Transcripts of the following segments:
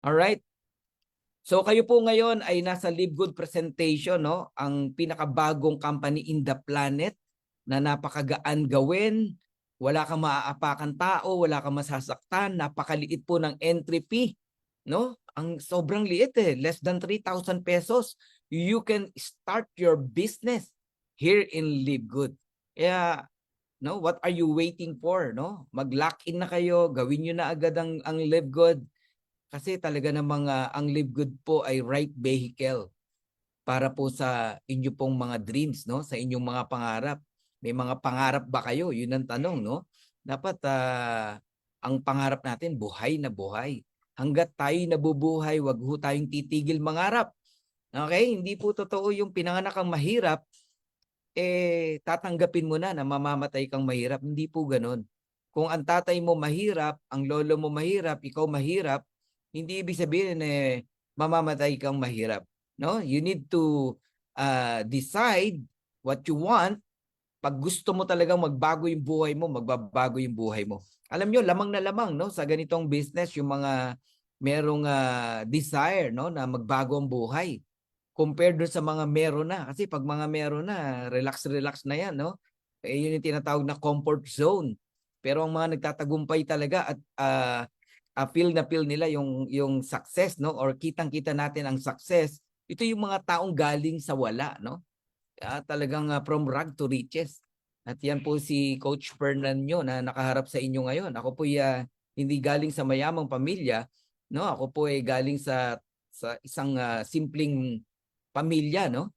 Alright? So kayo po ngayon ay nasa Live Good presentation, no? Ang pinakabagong company in the planet na napakagaan gawin, wala kang maaapakan tao, wala kang masasaktan, napakaliit po ng entry fee, no? Ang sobrang liit less than 3,000 pesos. You can start your business here in Live Good. Kaya, no, what are you waiting for, no? Mag-lock in na kayo, gawin niyo na agad ang Live Good. Kasi talaga namang ang Live Good po ay right vehicle para po sa inyo pong mga dreams, no? Sa inyong mga pangarap. May mga pangarap ba kayo? Yun ang tanong, no? Dapat ang pangarap natin buhay na buhay. Hangga't tayo nabubuhay, wag ho tayong titigil mangarap. Okay? Hindi po totoo yung pinanganak kang mahirap, tatanggapin mo na mamamatay kang mahirap. Hindi po ganun. Kung ang tatay mo mahirap, ang lolo mo mahirap, ikaw mahirap, hindi ibig sabihin mamamatay kang mahirap. No? You need to decide what you want. Pag gusto mo talagang magbago yung buhay mo, magbabago yung buhay mo. Alam nyo, lamang na lamang, no, sa ganitong business, yung mga merong desire, no, na magbago ang buhay compared doon sa mga meron na. Kasi pag mga meron na, relax na yan, no? Yun yung tinatawag na comfort zone. Pero ang mga nagtatagumpay talaga at feel na feel nila yung success, no? Or kitang-kita natin ang success. Ito yung mga taong galing sa wala, no? Talagang from rag to riches. At yan po si Coach Fernan nyo na nakaharap sa inyo ngayon. Ako po hindi galing sa mayamang pamilya, no? Ako po ay galing sa isang simpleng pamilya, no?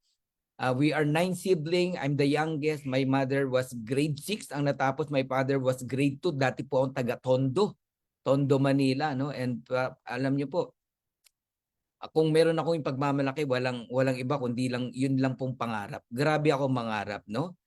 We are 9 siblings. I'm the youngest. My mother was grade 6 ang natapos. My father was grade 2. Dati po akong taga Tondo, Manila, no? And alam niyo po, kung meron akong pagmamalaki, walang iba kundi lang yun lang pong pangarap. Grabe ako mangarap, no?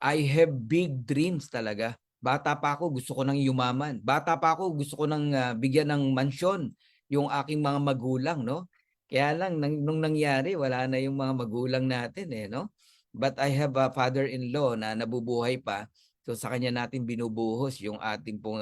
I have big dreams talaga. Bata pa ako, gusto ko nang yumaman. Bata pa ako, gusto ko nang bigyan ng mansyon yung aking mga magulang, no? Kaya lang, nung nangyari, wala na yung mga magulang natin, no? But I have a father-in-law na nabubuhay pa. So sa kanya natin binubuhos yung ating pong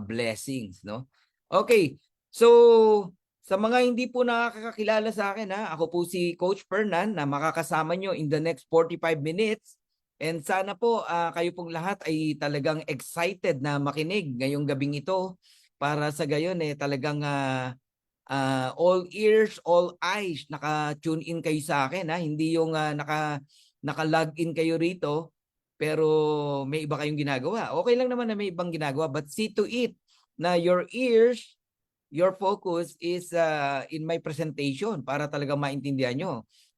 blessings, no? Okay, so sa mga hindi po nakakakilala sa akin, ako po si Coach Fernan na makakasama nyo in the next 45 minutes. And sana po kayo pong lahat ay talagang excited na makinig ngayong gabing ito para sa gayon talagang all ears, all eyes, naka-tune in kayo sa akin. Hindi yung naka-log in kayo rito pero may iba kayong ginagawa. Okay lang naman na may ibang ginagawa but see to it na your ears, your focus is in my presentation para talaga maintindihan nyo.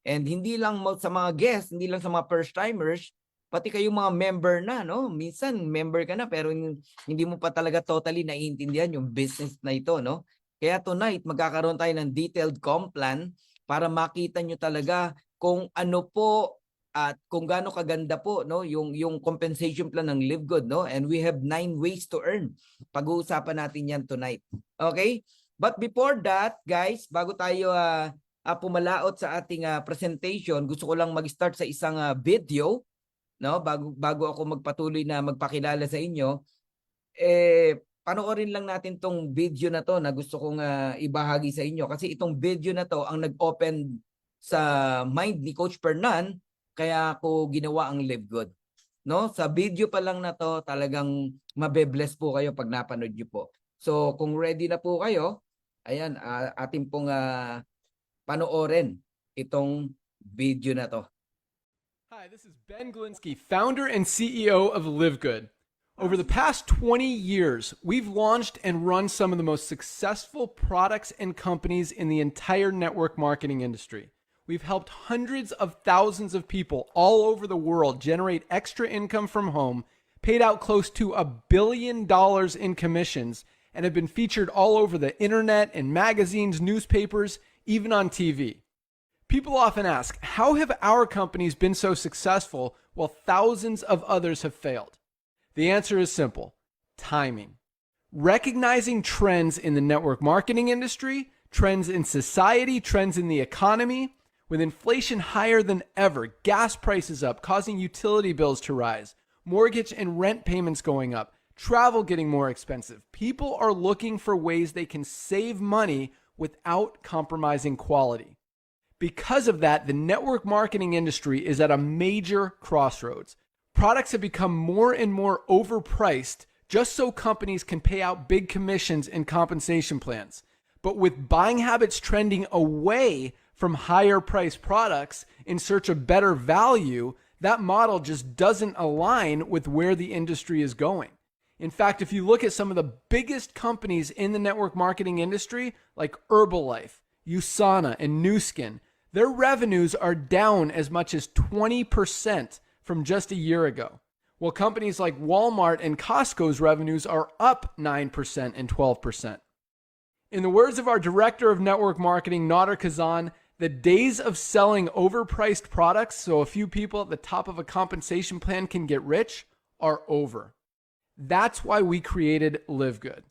And hindi lang sa mga guests, hindi lang sa mga first-timers, pati kayong mga member na, no? Minsan member ka na pero hindi mo pa talaga totally naiintindihan yung business na ito, no? Kaya tonight, magkakaroon tayo ng detailed comp plan para makita nyo talaga kung ano po at kung gaano kaganda po, no, yung compensation plan ng Live Good, no? And we have 9 ways to earn. Pag-uusapan natin yan tonight. Okay? But before that, guys, bago tayo pumalaot sa ating presentation, gusto ko lang mag-start sa isang video, no? Bago ako magpatuloy na magpakilala sa inyo, panoorin lang natin tong video na to na gusto kong ibahagi sa inyo kasi itong video na to ang nag-open sa mind ni Coach Fernan kaya ako ginawa ang Live Good, no? Sa video pa lang na to talagang mabe-bless po kayo pag napanood niyo po. So kung ready na po kayo, ayan, atin pong panoorin itong video na to. Hi, this is Ben Glinsky, founder and CEO of Live Good. Over the past 20 years, we've launched and run some of the most successful products and companies in the entire network marketing industry. We've helped hundreds of thousands of people all over the world generate extra income from home, paid out close to $1 billion in commissions, and have been featured all over the internet and magazines, newspapers, even on TV. People often ask, how have our companies been so successful while thousands of others have failed? The answer is simple: timing. Recognizing trends in the network marketing industry, trends in society, trends in the economy. With inflation higher than ever, gas prices up, causing utility bills to rise, mortgage and rent payments going up, travel getting more expensive. People are looking for ways they can save money without compromising quality. Because of that, the network marketing industry is at a major crossroads. Products have become more and more overpriced just so companies can pay out big commissions and compensation plans. But with buying habits trending away from higher priced products in search of better value, that model just doesn't align with where the industry is going. In fact, if you look at some of the biggest companies in the network marketing industry, like Herbalife, USANA, and Nu Skin, their revenues are down as much as 20% from just a year ago. While companies like Walmart and Costco's revenues are up 9% and 12%. In the words of our director of network marketing, Nader Kazan, the days of selling overpriced products so a few people at the top of a compensation plan can get rich are over. That's why we created Live Good.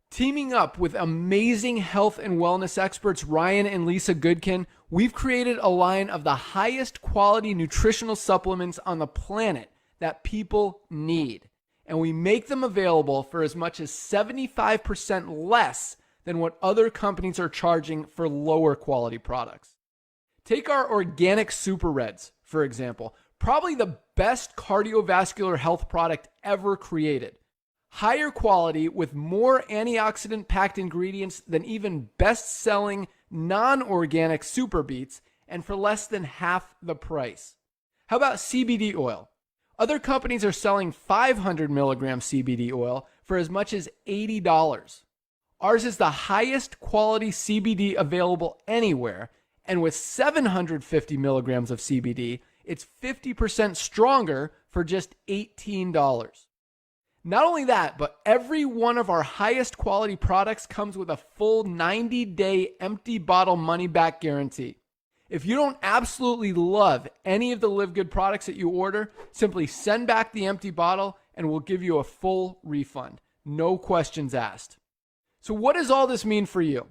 Teaming up with amazing health and wellness experts Ryan and Lisa Goodkin, we've created a line of the highest quality nutritional supplements on the planet that people need. And we make them available for as much as 75% less than what other companies are charging for lower quality products. Take our organic Super Reds, for example, probably the best cardiovascular health product ever created. Higher quality with more antioxidant packed ingredients than even best-selling non-organic Super Beets, and for less than half the price. How about CBD oil? Other companies are selling 500 milligram CBD oil for as much as $80. Ours is the highest quality CBD available anywhere, and with 750 milligrams of CBD, it's 50% stronger for just $18. Not only that, but every one of our highest quality products comes with a full 90-day empty bottle money-back guarantee. If you don't absolutely love any of the Live Good products that you order, simply send back the empty bottle and we'll give you a full refund. No questions asked. So what does all this mean for you?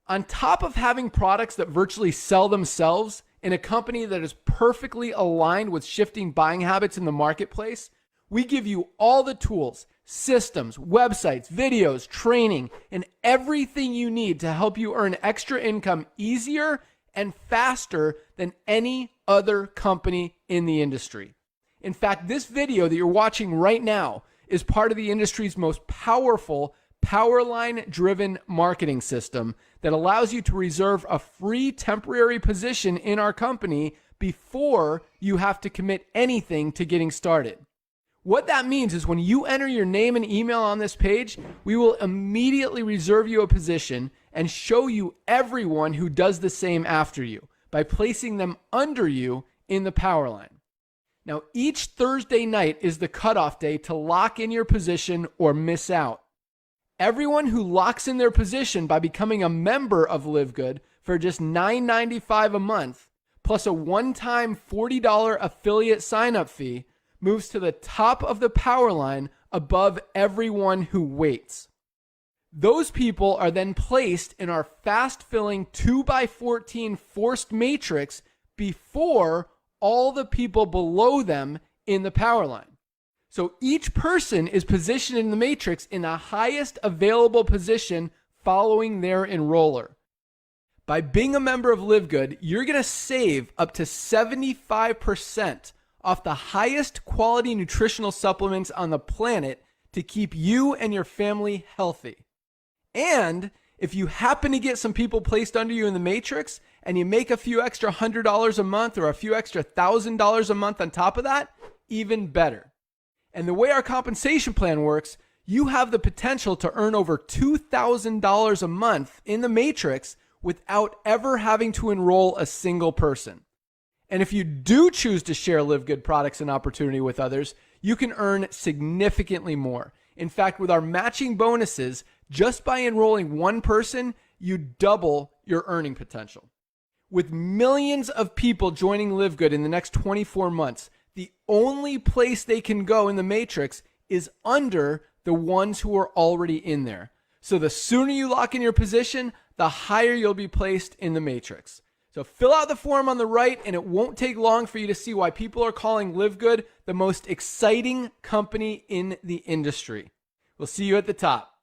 On top of having products that virtually sell themselves in a company that is perfectly aligned with shifting buying habits in the marketplace, we give you all the tools, systems, websites, videos, training, and everything you need to help you earn extra income easier and faster than any other company in the industry. In fact, this video that you're watching right now is part of the industry's most powerful Powerline-driven marketing system that allows you to reserve a free temporary position in our company before you have to commit anything to getting started. What that means is when you enter your name and email on this page, we will immediately reserve you a position and show you everyone who does the same after you by placing them under you in the Powerline. Now, each Thursday night is the cutoff day to lock in your position or miss out. Everyone who locks in their position by becoming a member of Live Good for just $9.95 a month, plus a one-time $40 affiliate sign-up fee, moves to the top of the Powerline above everyone who waits. Those people are then placed in our fast-filling 2x14 forced matrix before all the people below them in the Powerline. So each person is positioned in the matrix in the highest available position following their enroller. By being a member of Live Good, you're going to save up to 75% off the highest quality nutritional supplements on the planet to keep you and your family healthy. And if you happen to get some people placed under you in the matrix and you make a few extra $100 a month or a few extra $1,000 a month on top of that, even better. And the way our compensation plan works, you have the potential to earn over $2,000 a month in the matrix without ever having to enroll a single person. And if you do choose to share Live Good products and opportunity with others, you can earn significantly more. In fact, with our matching bonuses, just by enrolling one person, you double your earning potential. With millions of people joining Live Good in the next 24 months, the only place they can go in the matrix is under the ones who are already in there. So the sooner you lock in your position, the higher you'll be placed in the matrix. So fill out the form on the right, and it won't take long for you to see why people are calling Live Good the most exciting company in the industry. We'll see you at the top.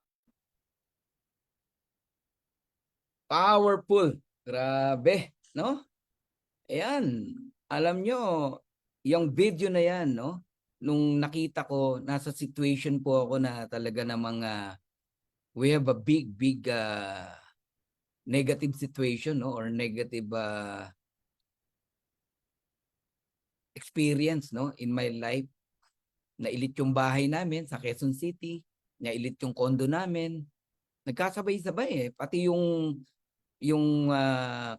Powerful. Grabe, no? Ayan. Alam nyo, yung video na yan, no? Nung nakita ko, nasa situation po ako na talaga na mga, we have a big negative situation, no? Or negative experience, no? In my life. Nailit yung bahay namin sa Quezon City. Nailit yung condo namin. Nagkasabay-sabay eh. Pati yung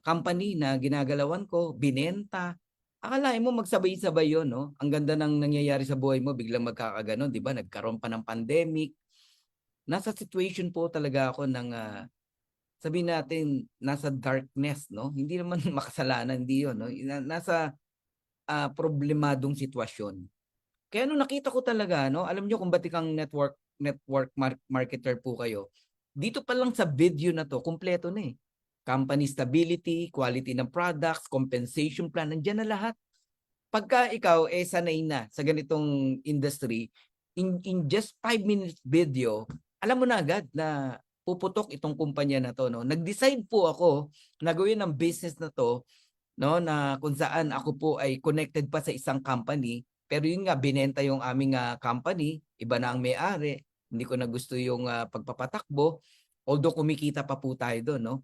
company na ginagalawan ko, binenta. Akalain mo magsabay-sabay yun, no? Ang ganda ng nangyayari sa buhay mo, biglang magkakaganon, di ba? Nagkaroon pa ng pandemic. Nasa situation po talaga ako ng, sabihin natin, nasa darkness, no? Hindi naman makasalanan, hindi yun, no? Nasa problemadong sitwasyon. Kaya nung nakita ko talaga, no? Alam nyo kung ba't ikang network marketer po kayo, dito pa lang sa video na to, kumpleto na eh. Company stability, quality ng products, compensation plan, nandiyan na lahat. Pagka ikaw sanay na sa ganitong industry, in just 5 minutes video, alam mo na agad na puputok itong kumpanya na to, no. Nag-decide po ako na gawin ang business na to, no, na kung saan ako po ay connected pa sa isang company, pero yun nga binenta yung aming company, iba na ang may-ari. Hindi ko na gusto yung pagpapatakbo, although kumikita pa po tayo doon, no.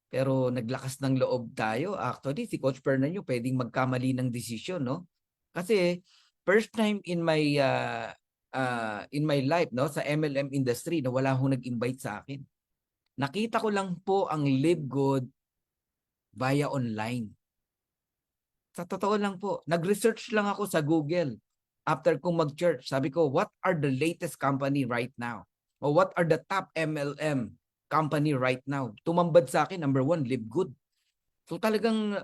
Pero naglakas ng loob tayo. Actually, si Coach Fernando pwedeng magkamali ng desisyon, no? Kasi first time in my life, no, sa MLM industry na wala akong nag-invite sa akin. Nakita ko lang po ang Live Good via online. Sa totoo lang po, nag-research lang ako sa Google after kong mag-church. Sabi ko, what are the latest company right now? O what are the top MLM company right now? Tumambad sa akin, number 1, Live Good. So talagang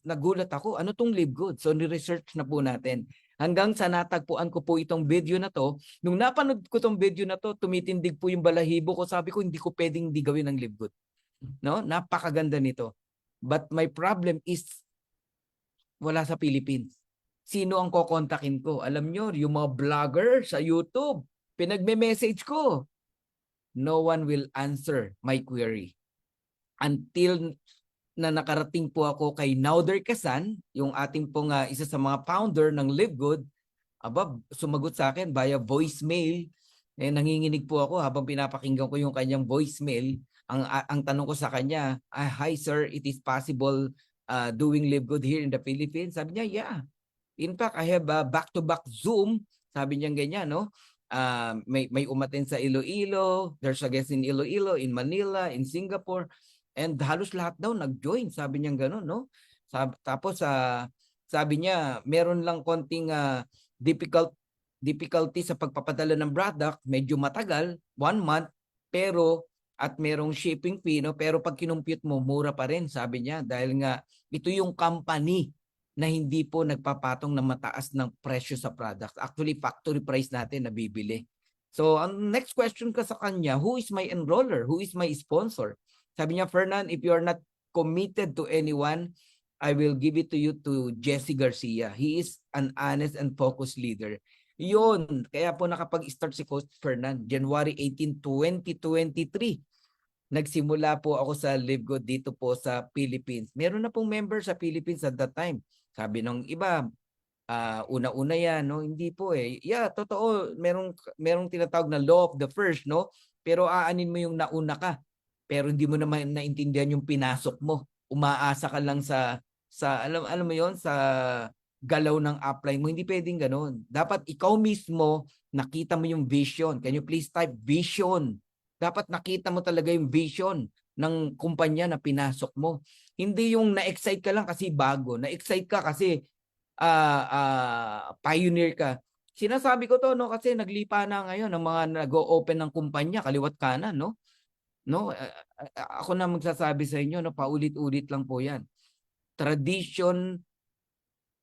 nagulat ako, ano tong Live Good? So ni-research na po natin. Hanggang sa natagpuan ko po itong video na to. Nung napanood ko tong video na to, tumitindig po yung balahibo ko. Sabi ko, hindi ko pwedeng di gawin ng Live Good. No? Napakaganda nito. But my problem is, wala sa Philippines. Sino ang kokontakin ko? Alam nyo, yung mga vlogger sa YouTube, pinagme-message ko. No one will answer my query. Until na nakarating po ako kay Nauder Kasan, yung ating pong isa sa mga founder ng Live Good, sumagot sa akin via voicemail. Nanginginig po ako habang pinapakinggan ko yung kanyang voicemail. Ang tanong ko sa kanya, hi sir, it is possible doing Live Good here in the Philippines? Sabi niya, yeah. In fact, I have a back-to-back Zoom. Sabi niya ganyan, no? May umaten sa Iloilo, there's a guest in Iloilo, in Manila, in Singapore, and halos lahat daw nag-join, sabi niya gano'n, no? Tapos sabi niya, meron lang konting difficulty sa pagpapadala ng product, medyo matagal, 1 month, pero at merong shipping fee, no? Pero pag kinumpute mo, mura pa rin, sabi niya, dahil nga ito yung company na hindi po nagpapatong ng mataas ng presyo sa products. Actually, factory price natin na bibili. So, ang next question ko sa kanya, who is my enroller? Who is my sponsor? Sabi niya, Fernan, if you are not committed to anyone, I will give it to you to Jesse Garcia. He is an honest and focused leader. Yun, kaya po nakapag-start si Coach Fernan, January 18, 2023. Nagsimula po ako sa Live Good dito po sa Philippines. Meron na pong member sa Philippines at that time. Sabi nung iba, una-una yan, no? Hindi po eh. Yeah, totoo, merong tinatawag na law of the first, no? Pero aanin mo yung nauna ka. Pero hindi mo naman naintindihan yung pinasok mo. Umaasa ka lang sa alam mo yon, sa galaw ng upline mo. Hindi pwedeng ganoon. Dapat ikaw mismo nakita mo yung vision. Can you please type vision? Dapat nakita mo talaga yung vision ng kumpanya na pinasok mo. Hindi yung na-excite ka lang kasi bago. Na-excite ka kasi pioneer ka. Sinasabi ko to, no, kasi naglipa na ngayon ng mga nag-o-open ng kumpanya kaliwat kanan, no? No, ako na magsasabi sa inyo, no, paulit-ulit lang po 'yan. Tradition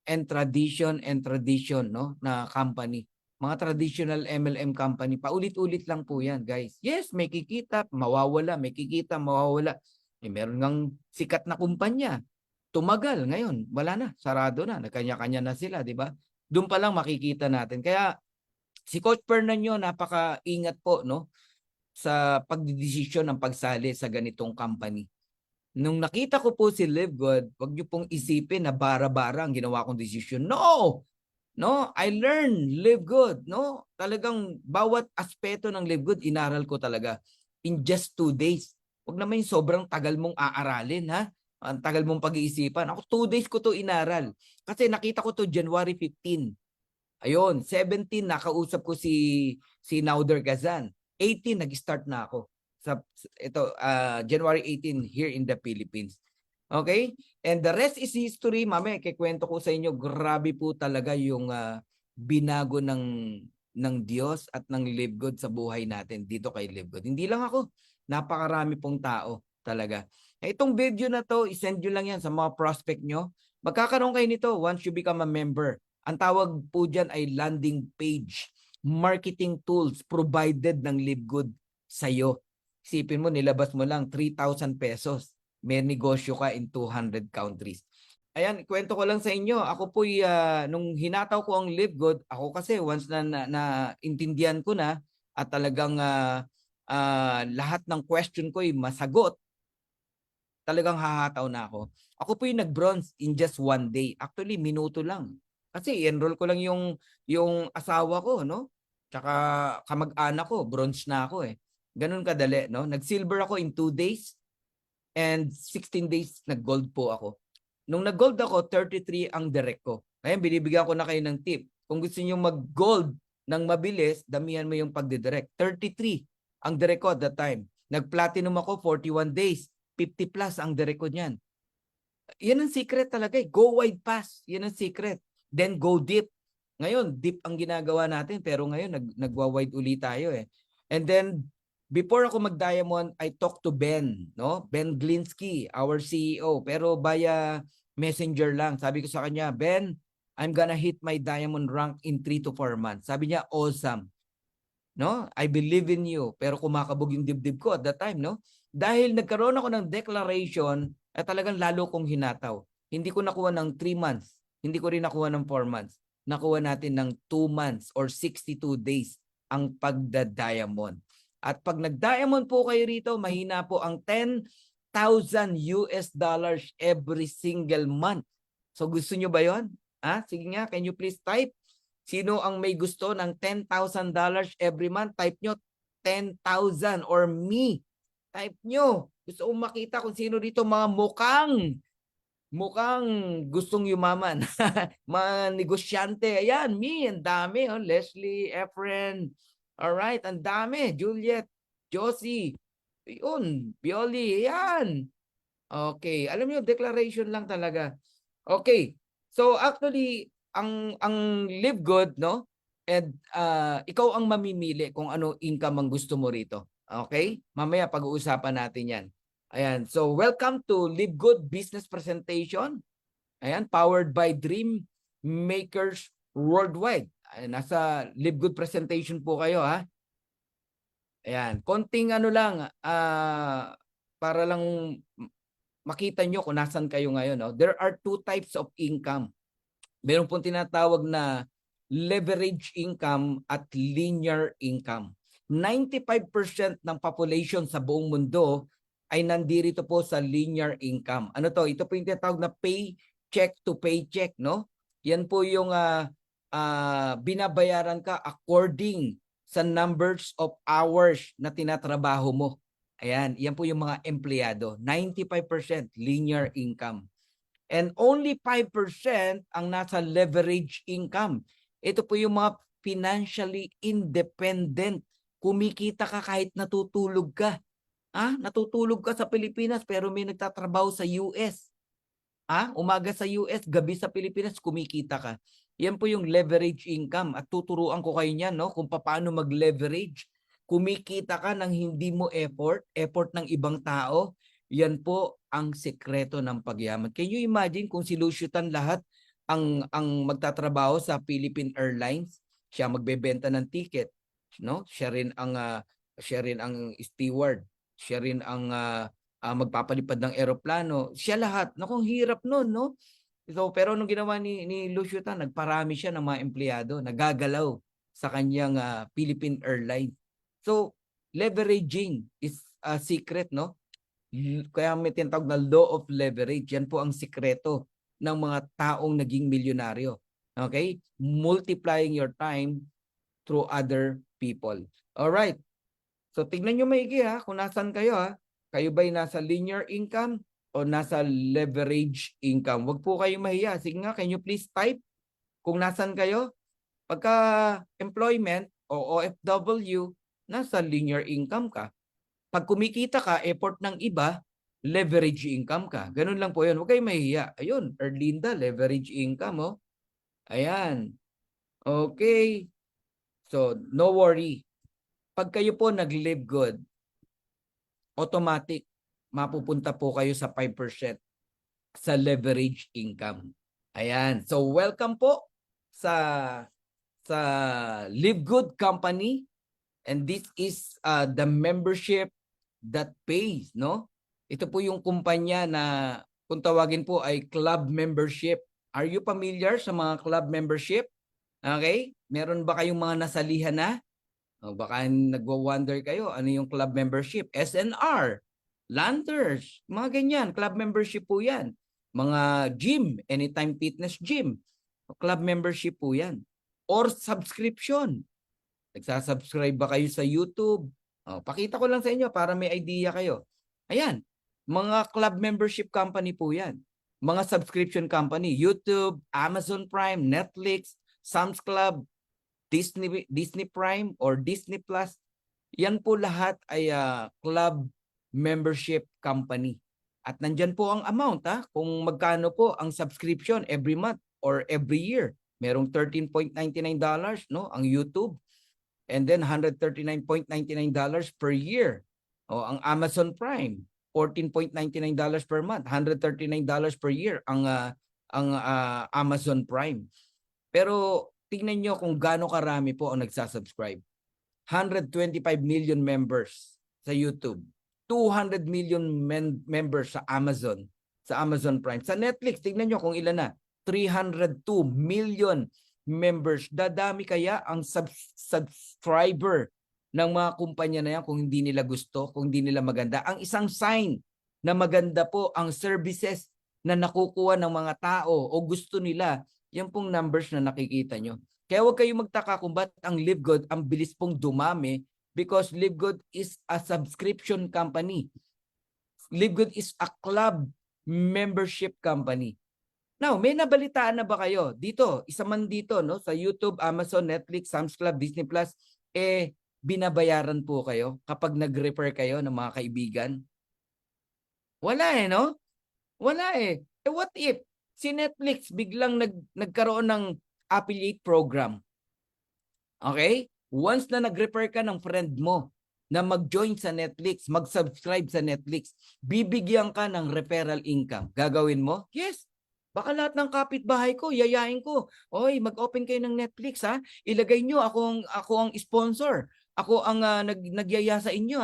and tradition, no, na company. Mga traditional MLM company, paulit-ulit lang po 'yan, guys. Yes, may kikita, mawawala, may kikita, mawawala. Meron ngang sikat na kumpanya tumagal. Ngayon, wala na, sarado na, nagkanya-kanya na sila, di ba? Doon pa lang makikita natin. Kaya si Coach Fernando, napaka-ingat po, no, sa pagdidesisyon ng pagsali sa ganitong company. Nung nakita ko po si Live Good, wag niyo pong isipin na bara-bara ang ginawa kong desisyon. No! No, I learned Live Good, no? Talagang bawat aspeto ng Live Good inaral ko talaga in just 2 days. Wag naman yung sobrang tagal mong aaralin, ha? Ang tagal mong pag-iisipan. Ako 2 days ko to inaral. Kasi nakita ko to January 15. Ayun, 17 nakausap ko si Nauder Gazan. 18 nag-start na ako sa ito January 18 here in the Philippines. Okay? And the rest is history. Mamaya kikwento ko sa inyo, grabe po talaga yung binago ng Diyos at ng Live Good sa buhay natin dito kay Live Good. Hindi lang ako, napakarami pong tao talaga. Itong video na to, isend nyo lang yan sa mga prospect nyo. Magkakaroon kayo nito once you become a member. Ang tawag po dyan ay landing page. Marketing tools provided ng Live Good sa'yo. Isipin mo, nilabas mo lang 3,000 pesos. May negosyo ka in 200 countries. Ayan, kwento ko lang sa inyo. Ako po, nung hinataw ko ang Live Good, ako kasi once na intindihan ko na at talagang lahat ng question ko ay masagot, talagang hahataw na ako. Ako po yung nag-bronze in just 1 day. Actually, minuto lang. Kasi enroll ko lang yung asawa ko, no? Tsaka kamag-anak ko, bronze na ako eh. Ganun kadali, no? Nag-silver ako in 2 days. And 16 days nag-gold po ako. Nung nag-gold ako, 33 ang direct ko. Ngayon, binibigyan ko na kayo ng tip. Kung gusto niyo mag-gold ng mabilis, damihan mo yung pagdidirect. 33 ang direct ko at that time. Nag-platinum ako, 41 days. 50 plus ang direct ko niyan. Yan ang secret talaga eh. Go wide pass. Yan ang secret. Then go deep. Ngayon, deep ang ginagawa natin. Pero ngayon, nagwa-wide ulit tayo eh. And then, before ako mag-diamond, I talked to Ben, no? Ben Glinsky, our CEO, pero via messenger lang. Sabi ko sa kanya, Ben, I'm gonna hit my diamond rank in 3 to 4 months. Sabi niya, awesome. No? I believe in you. Pero kumakabog yung dibdib ko at that time, no? Dahil nagkaroon ako ng declaration, talagang lalo kong hinataw. Hindi ko nakuha ng 3 months. Hindi ko rin nakuha ng 4 months. Nakuha natin ng 2 months or 62 days ang pagda-diamond. At pag nag-diamond po kayo rito, mahina po ang $10,000 every single month. So gusto nyo ba yon? Sige nga, can you please type? Sino ang may gusto ng $10,000 every month? Type nyo 10,000 or me. Type nyo. Gusto kong makita kung sino dito mga mukhang gustong yumaman. Mga negosyante. Ayan, me, ang dami. Oh. Leslie, Efren. Alright, ang dami. Juliet, Josie. Yun, Bioli. Ayan. Okay, alam niyo, declaration lang talaga. Okay, so actually, ang Live Good, no? And ikaw ang mamimili kung ano income ang gusto mo rito. Okay? Mamaya pag-uusapan natin yan. Ayan, so welcome to Live Good Business Presentation. Ayan, powered by Dream Makers Worldwide. Ayan, nasa Live Good Presentation po kayo, ha? Ayan, konting ano lang, para lang makita nyo kung nasan kayo ngayon. No? There are 2 types of income. Meron pong tinatawag na leverage income at linear income. 95% ng population sa buong mundo ay nandirito po sa linear income. Ano to? Ito po yung tinatawag na paycheck to paycheck, no? Yan po yung binabayaran ka according sa numbers of hours na tinatrabaho mo. Ayan, yan po yung mga empleyado. 95% linear income. And only 5% ang nasa leverage income. Ito po yung mga financially independent. Kumikita ka kahit natutulog ka. Natutulog ka sa Pilipinas pero may nagtatrabaho sa US. Umaga sa US, gabi sa Pilipinas, kumikita ka. Yan po yung leverage income. At tuturuan ko kayo niyan, no? Kung paano mag-leverage. Kumikita ka ng hindi mo effort ng ibang tao. Yan po ang sekreto ng pagyaman. Can you imagine kung silusyutan lahat ang magtatrabaho sa Philippine Airlines? Siya magbebenta ng ticket, no? Siya rin ang steward, siya rin ang magpapalipad ng eroplano, siya lahat. Naku, ang hirap nun, no? So, pero nung ginawa ni Lucio Tan, nagparami siya ng mga empleyado, nagagalaw sa kanyang Philippine Airlines. So, leveraging is a secret, no? Kaya may tinatawag na law of leverage. Yan po ang sikreto ng mga taong naging milyonaryo. Okay? Multiplying your time through other people. All right. So tignan nyo maigi kung nasan kayo Kayo ba'y nasa linear income o nasa leverage income? Huwag po kayong mahiya. Sige nga, can you please type kung nasan kayo? Pagka employment o OFW, nasa linear income ka. Pag kumikita ka, effort ng iba, leverage income ka. Ganun lang po yun. Huwag kayong mahihiya. Ayun, Erlinda, leverage income. Oh. Ayan. Okay. So, no worry. Pag kayo po nag-live good, automatic, mapupunta po kayo sa 5% sa leverage income. Ayan. So, welcome po sa Live Good Company. And this is the membership that pays, no? Ito po yung kumpanya na kung tawagin po ay club membership. Are you familiar sa mga club membership? Okay? Meron ba kayong mga nasalihan na? O baka nagwa-wonder kayo, ano yung club membership? SNR, Lanters, mga ganyan. Club membership po yan. Mga gym, Anytime Fitness Gym. Club membership po yan. Or subscription. Nagsasubscribe ba kayo sa YouTube? Pakita ko lang sa inyo para may idea kayo. Ayan, mga club membership company po yan. Mga subscription company, YouTube, Amazon Prime, Netflix, Sam's Club, Disney Prime or Disney Plus. Yan po lahat ay club membership company. At nandyan po ang amount kung magkano po ang subscription every month or every year. Merong $13.99 no, ang YouTube. And then $139.99 per year. O ang Amazon Prime, $14.99 per month, $139 per year ang Amazon Prime. Pero tingnan nyo kung gaano karami po ang nagsasubscribe. 125 million members sa YouTube. 200 million members sa Amazon Prime. Sa Netflix, tingnan nyo kung ilan na. 302 million members. Dadami kaya ang subscriber ng mga kumpanya na yan kung hindi nila gusto, kung hindi nila maganda. Ang isang sign na maganda po ang services na nakukuha ng mga tao o gusto nila, yan pong numbers na nakikita nyo. Kaya huwag kayong magtaka kung ba't ang Live Good ang bilis pong dumami because Live Good is a subscription company. Live Good is a club membership company. Now, may nabalitaan na ba kayo dito? Isa man dito, no? Sa YouTube, Amazon, Netflix, Sam's Club, Disney Plus, binabayaran po kayo kapag nag-refer kayo ng mga kaibigan? Wala no? Wala what if si Netflix biglang nagkaroon ng affiliate program? Okay? Once na nag-refer ka ng friend mo na mag-join sa Netflix, mag-subscribe sa Netflix, bibigyan ka ng referral income. Gagawin mo? Yes. Baka lahat ng kapitbahay ko, yayain ko. Oy, mag-open kayo ng Netflix Ilagay nyo ako ang sponsor. Ako ang nagyaya sa inyo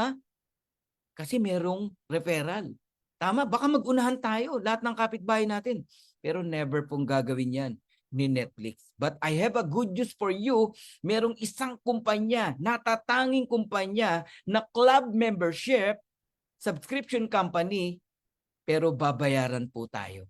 Kasi merong referral. Tama, baka mag-unahan tayo lahat ng kapitbahay natin. Pero never pong gagawin 'yan ni Netflix. But I have a good news for you. Merong isang kumpanya, natatanging kumpanya na club membership, subscription company, pero babayaran po tayo.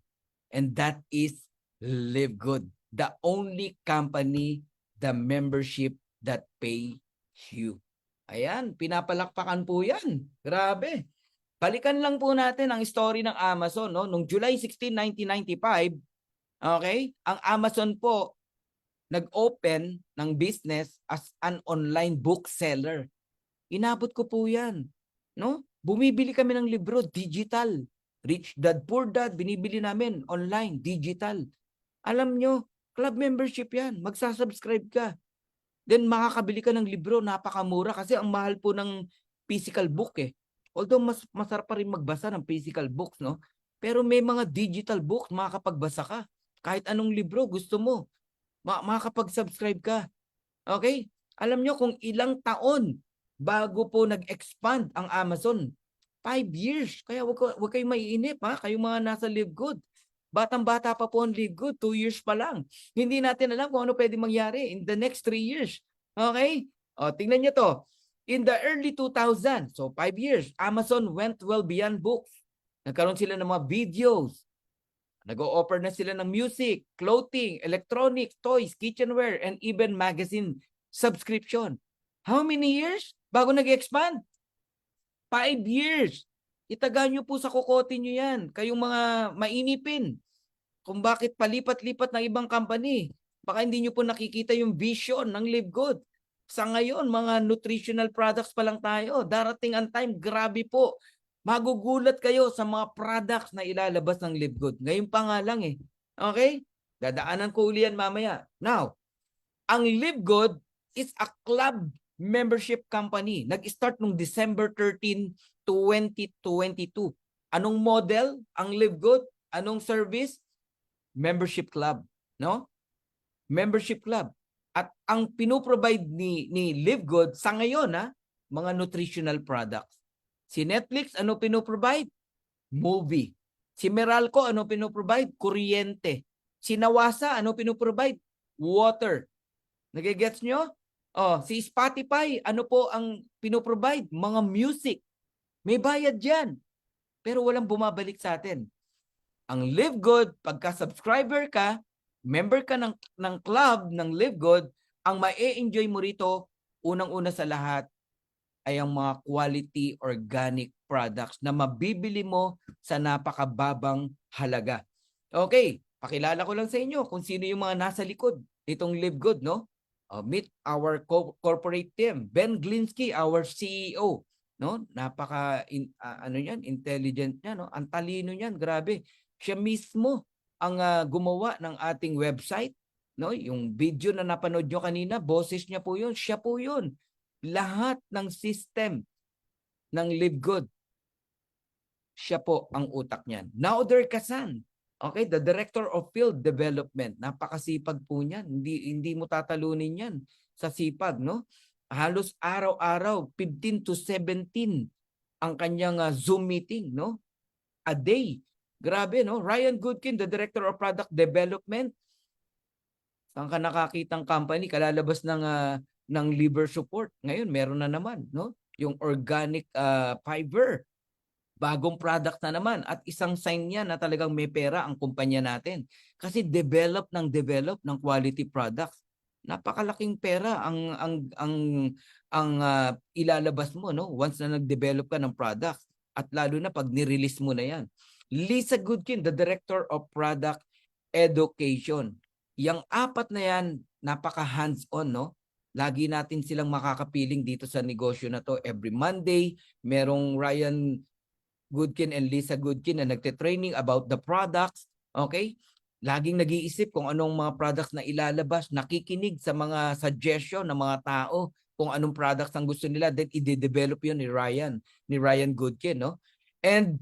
And that is Live Good. The only company, the membership that pay you. Ayan, pinapalakpakan po yan. Grabe. Balikan lang po natin ang story ng Amazon. No? Noong July 16, 1995, okay, ang Amazon po nag-open ng business as an online bookseller. Inabot ko po yan. No? Bumibili kami ng libro, digital. Rich Dad, Poor Dad, binibili namin online, digital. Alam nyo, club membership yan. Magsasubscribe ka. Then makakabili ka ng libro, napakamura kasi ang mahal po ng physical book Although masarap pa rin magbasa ng physical books, no? Pero may mga digital books, makakapagbasa ka. Kahit anong libro gusto mo, makakapag-subscribe ka. Okay? Alam nyo kung ilang taon bago po nag-expand ang Amazon. 5 years. Kaya wag kayong maiinip, ha? Kayong mga nasa Live Good. Batang-bata pa po ang Live Good, 2 years pa lang. Hindi natin alam kung ano pwede mangyari in the next 3 years. Okay? O, tingnan niyo to. In the early 2000s, so 5 years, Amazon went well beyond books. Nagkaroon sila ng mga videos. Nag-o-offer na sila ng music, clothing, electronics, toys, kitchenware, and even magazine subscription. How many years bago nag-expand? 5 years. Itaga nyo po sa kokote nyo yan. Kayong mga mainipin. Kung bakit palipat-lipat ng ibang company. Baka hindi nyo po nakikita yung vision ng Live Good. Sa ngayon, mga nutritional products pa lang tayo. Darating ang time, grabe po. Magugulat kayo sa mga products na ilalabas ng Live Good. Ngayon pa nga lang eh. Okay? Dadaanan ko uli yan mamaya. Now, ang Live Good is a club membership company. Nag-start noong December 13, 2022. Anong model ang Live Good? Anong service? Membership club, no? Membership club. At ang pinoprovide ni Live Good sa ngayon, mga nutritional products. Si Netflix, ano pinoprovide? Movie. Si Meralco, ano pinoprovide? Kuryente. Si Nawasa, ano pinoprovide? Water. Nagigets nyo? Oh, si Spotify, ano po ang pinoprovide? Mga music. May bayad dyan. Pero walang bumabalik sa atin. Ang Live Good, pagka-subscriber ka, member ka ng club ng Live Good, ang ma-enjoy mo rito, unang-una sa lahat, ay ang mga quality organic products na mabibili mo sa napakababang halaga. Okay, pakilala ko lang sa inyo kung sino yung mga nasa likod nitong Live Good, no? Meet our corporate team. Ben Glinsky, our CEO, no? Napaka intelligent niya, no? Ang talino niyan, grabe. Siya mismo ang gumawa ng ating website, no? Yung video na napanood nyo kanina, boses niya po 'yun, siya po 'yun. Lahat ng system ng Live Good, siya po ang utak niyan. Naoder Kasan, okay, the Director of Field Development. Napakasipag po niyan. Hindi mo tatalunin 'yan sa sipag, no? Halos araw-araw 15 to 17 ang kanyang Zoom meeting, no? A day. Grabe, no? Ryan Goodkin, the Director of Product Development. Saan ka nakakitang company kalalabas ng liver support? Ngayon meron na naman, no? Yung organic fiber. Bagong product na naman at isang sign niya na talagang may pera ang kumpanya natin. Kasi develop ng quality products. Napakalaking pera ang ilalabas mo, no? Once na nag-develop ka ng products at lalo na pag ni-release mo na 'yan. Lisa Goodkin, the Director of Product Education. Yang apat na 'yan, napaka hands-on, no? Lagi natin silang makakapiling dito sa negosyo na to. Every Monday, merong Ryan Goodkin and Lisa Goodkin na nagte-training about the products. Okay? Laging nag-iisip kung anong mga products na ilalabas, nakikinig sa mga suggestion ng mga tao kung anong products ang gusto nila, then i-develop yun ni Ryan Goodkin, no? And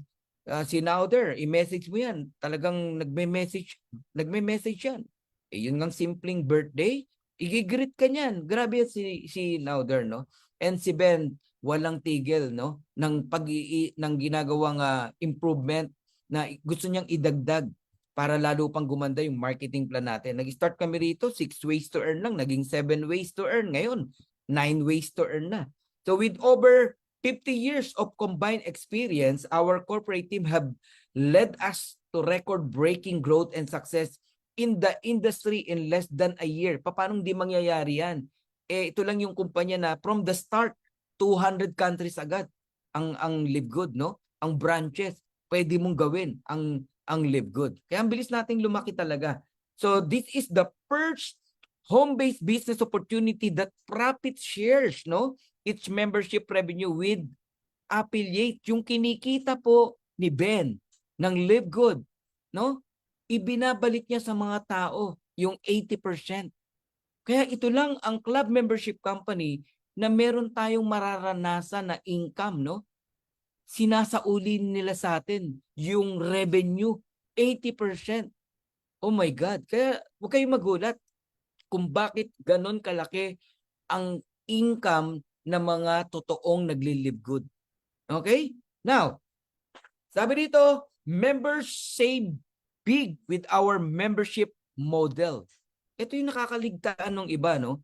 si Naoder, i-message mo yan. Talagang nagme-message yan. Yun ngang simpleng birthday, i-greet ka niyan. Grabe si Naoder, no? And si Ben, walang tigil, no, ng ginagawang improvement na gusto niyang idagdag para lalo pang gumanda yung marketing plan natin. Nag-start kami rito 6 ways to earn lang, naging 7 ways to earn, ngayon 9 ways to earn na. So with over 50 years of combined experience, our corporate team have led us to record-breaking growth and success in the industry in less than a year. Paano hindi mangyayari yan? Ito lang yung kumpanya na from the start 200 countries agad ang Live Good, no? Ang branches, pwede mong gawin ang Live Good. Kaya ang bilis nating lumaki talaga. So this is the first home-based business opportunity that profit shares, no? Its membership revenue with affiliate. Yung kinikita po ni Ben ng Live Good, no? Ibinabalik niya sa mga tao yung 80%. Kaya ito lang ang club membership company na meron tayong mararanasan na income, no? Sinasaulin nila sa atin yung revenue, 80%. Oh my God. Kaya huwag kayong magulat kung bakit ganon kalaki ang income ng mga totoong nagli-Live Good. Okay? Now, sabi dito, members save big with our membership model. Ito yung nakakaligtaan ng iba, no?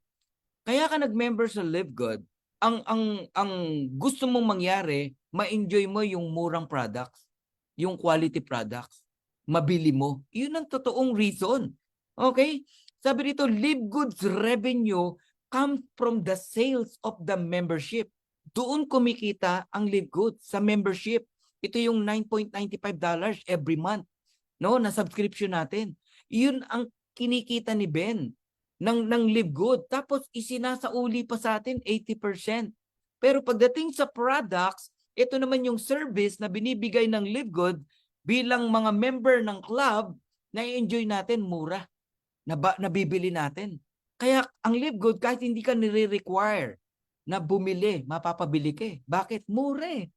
Kaya ka nag-member sa Live Good, ang gusto mong mangyari, ma-enjoy mo yung murang products, yung quality products, mabili mo. Yun ang totoong reason. Okay? Sabi dito, Live Good's revenue comes from the sales of the membership. Doon kumikita ang Live Good sa membership. Ito yung $9.95 every month, no, na subscription natin. Yun ang kinikita ni Ben ng Live Good. Tapos isinasauli pa sa atin 80%. Pero pagdating sa products, ito naman yung service na binibigay ng Live Good bilang mga member ng club na enjoy natin mura. Nabibili natin. Kaya ang Live Good, kahit hindi ka nire-require na bumili, mapapabili ka. Bakit? Mura eh.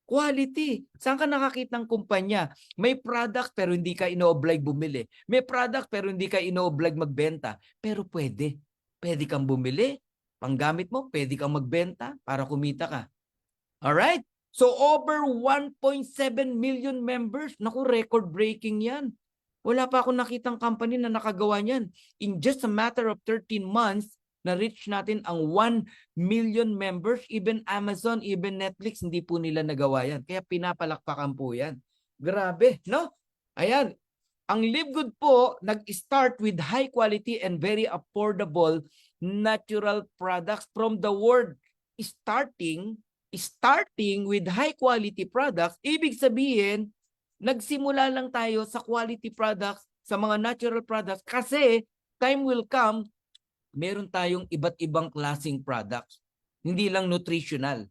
Quality. Saan ka nakakita ng kumpanya? May product pero hindi ka ino-oblige bumili. May product pero hindi ka ino-oblige magbenta. Pero pwede. Pwede kang bumili. Panggamit mo, pwede kang magbenta para kumita ka. Alright? So over 1.7 million members. Naku, record-breaking yan. Wala pa akong nakitang company na nakagawa niyan. In just a matter of 13 months, na-reach natin ang 1 million members. Even Amazon, even Netflix, hindi po nila nagawa yan. Kaya pinapalakpakan po yan. Grabe, no? Ayan. Ang Live Good po, nag-start with high quality and very affordable natural products. From the word starting with high quality products, ibig sabihin, nagsimula lang tayo sa quality products, sa mga natural products, kasi time will come, meron tayong iba't ibang klaseng products. Hindi lang nutritional.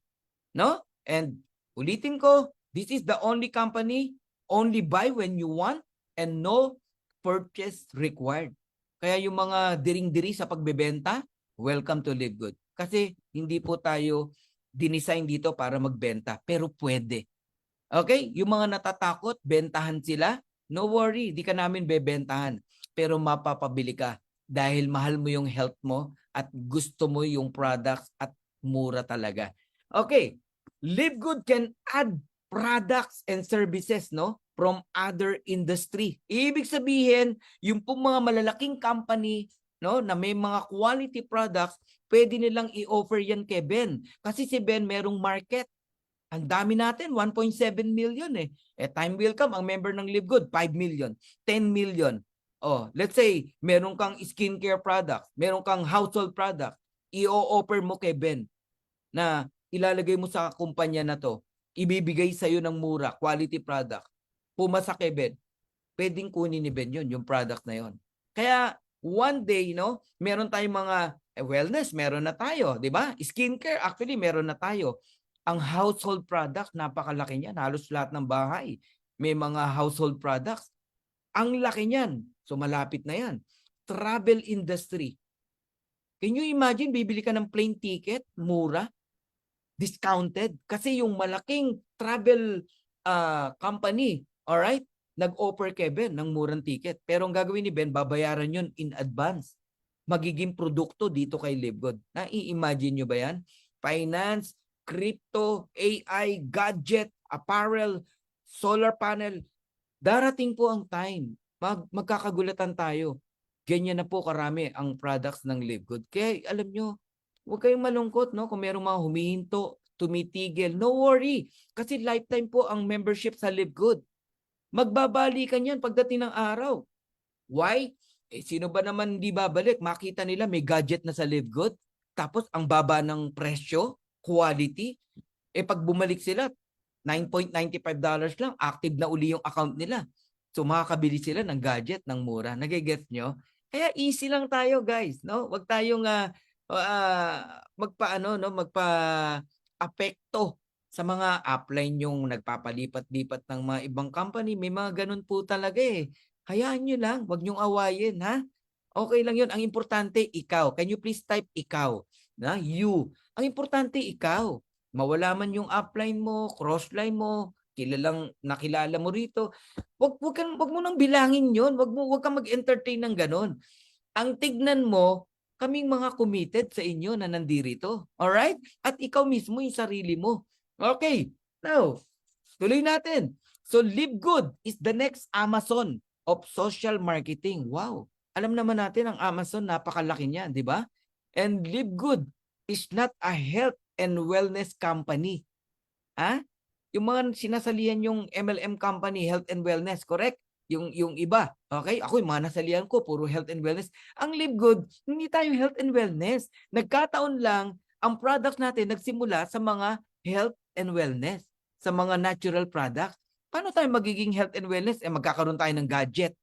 No? And ulitin ko, this is the only company, only buy when you want and no purchase required. Kaya yung mga diring-diri sa pagbebenta, welcome to Live Good. Kasi hindi po tayo dinesign dito para magbenta, pero pwede. Okay? Yung mga natatakot, bentahan sila, no worry, di ka namin bebentahan. Pero mapapabili ka dahil mahal mo yung health mo at gusto mo yung products at mura talaga. Okay, Live Good can add products and services, no, from other industry. Ibig sabihin, yung pong mga malalaking company, no, na may mga quality products, pwede nilang i-offer yan kay Ben. Kasi si Ben merong market. Ang dami natin, 1.7 million eh. Time will come, ang member ng Live Good, 5 million, 10 million. Oh, let's say, meron kang skincare product, meron kang household product, i-offer mo kay Ben na ilalagay mo sa kumpanya na to, ibibigay sa'yo ng mura, quality product. Pumasa kay Ben, pwedeng kunin ni Ben yun, yung product na yun. Kaya, one day, no, meron tayong mga wellness, meron na tayo, di ba? Skincare, actually, meron na tayo. Ang household product, napakalaki niyan. Halos lahat ng bahay may mga household products. Ang laki niyan. So malapit na yan. Travel industry. Can you imagine, bibili ka ng plane ticket, mura, discounted? Kasi yung malaking travel company, alright, nag-offer kay Ben ng murang ticket. Pero ang gagawin ni Ben, babayaran yun in advance. Magiging produkto dito kay Live Good. Nai-imagine nyo ba yan? Finance, crypto, AI, gadget, apparel, solar panel. Darating po ang time. Magkakagulatan tayo. Ganyan na po karami ang products ng Live Good. Kaya alam nyo, huwag kayong malungkot, no? Kung merong mga humihinto, tumitigil. No worry. Kasi lifetime po ang membership sa Live Good. Magbabalikan yan pagdating ng araw. Why? Sino ba naman hindi babalik? Makita nila may gadget na sa Live Good. Tapos ang baba ng presyo, quality. Pag bumalik sila, $9.95 lang, active na uli yung account nila. So makakabili sila ng gadget ng mura. Nagigets nyo? Kaya easy lang tayo, guys, no? Wag tayong magpa-apekto sa mga upline yung nagpapalipat-lipat ng mga ibang company. May mga ganun po talaga eh. Hayaan nyo lang, wag nyong awayin, ha? Okay lang yun. Ang importante, ikaw. Can you please type ikaw? Na, you. Ang importante, ikaw. Mawala man yung upline mo, crossline mo, nakilala mo rito. Wag mo nang bilangin yun. Wag kang mag-entertain ng ganun. Ang tignan mo, kaming mga committed sa inyo na nandirito. Alright? At ikaw mismo yung sarili mo. Okay. Now, Tuloy natin. So Live Good is the next Amazon of social marketing. Wow. Alam naman natin ang Amazon, napakalaki niyan, di ba? And Live Good is not a health and wellness company. Ha? Yung mga sinasalihan yung MLM company, health and wellness, correct? Yung iba, okay? Ako yung mga nasalihan ko, puro health and wellness. Ang Live Good, hindi tayo health and wellness. Nagkataon lang, ang products natin nagsimula sa mga health and wellness, sa mga natural products. Paano tayo magiging health and wellness? Magkakaroon tayo ng gadget,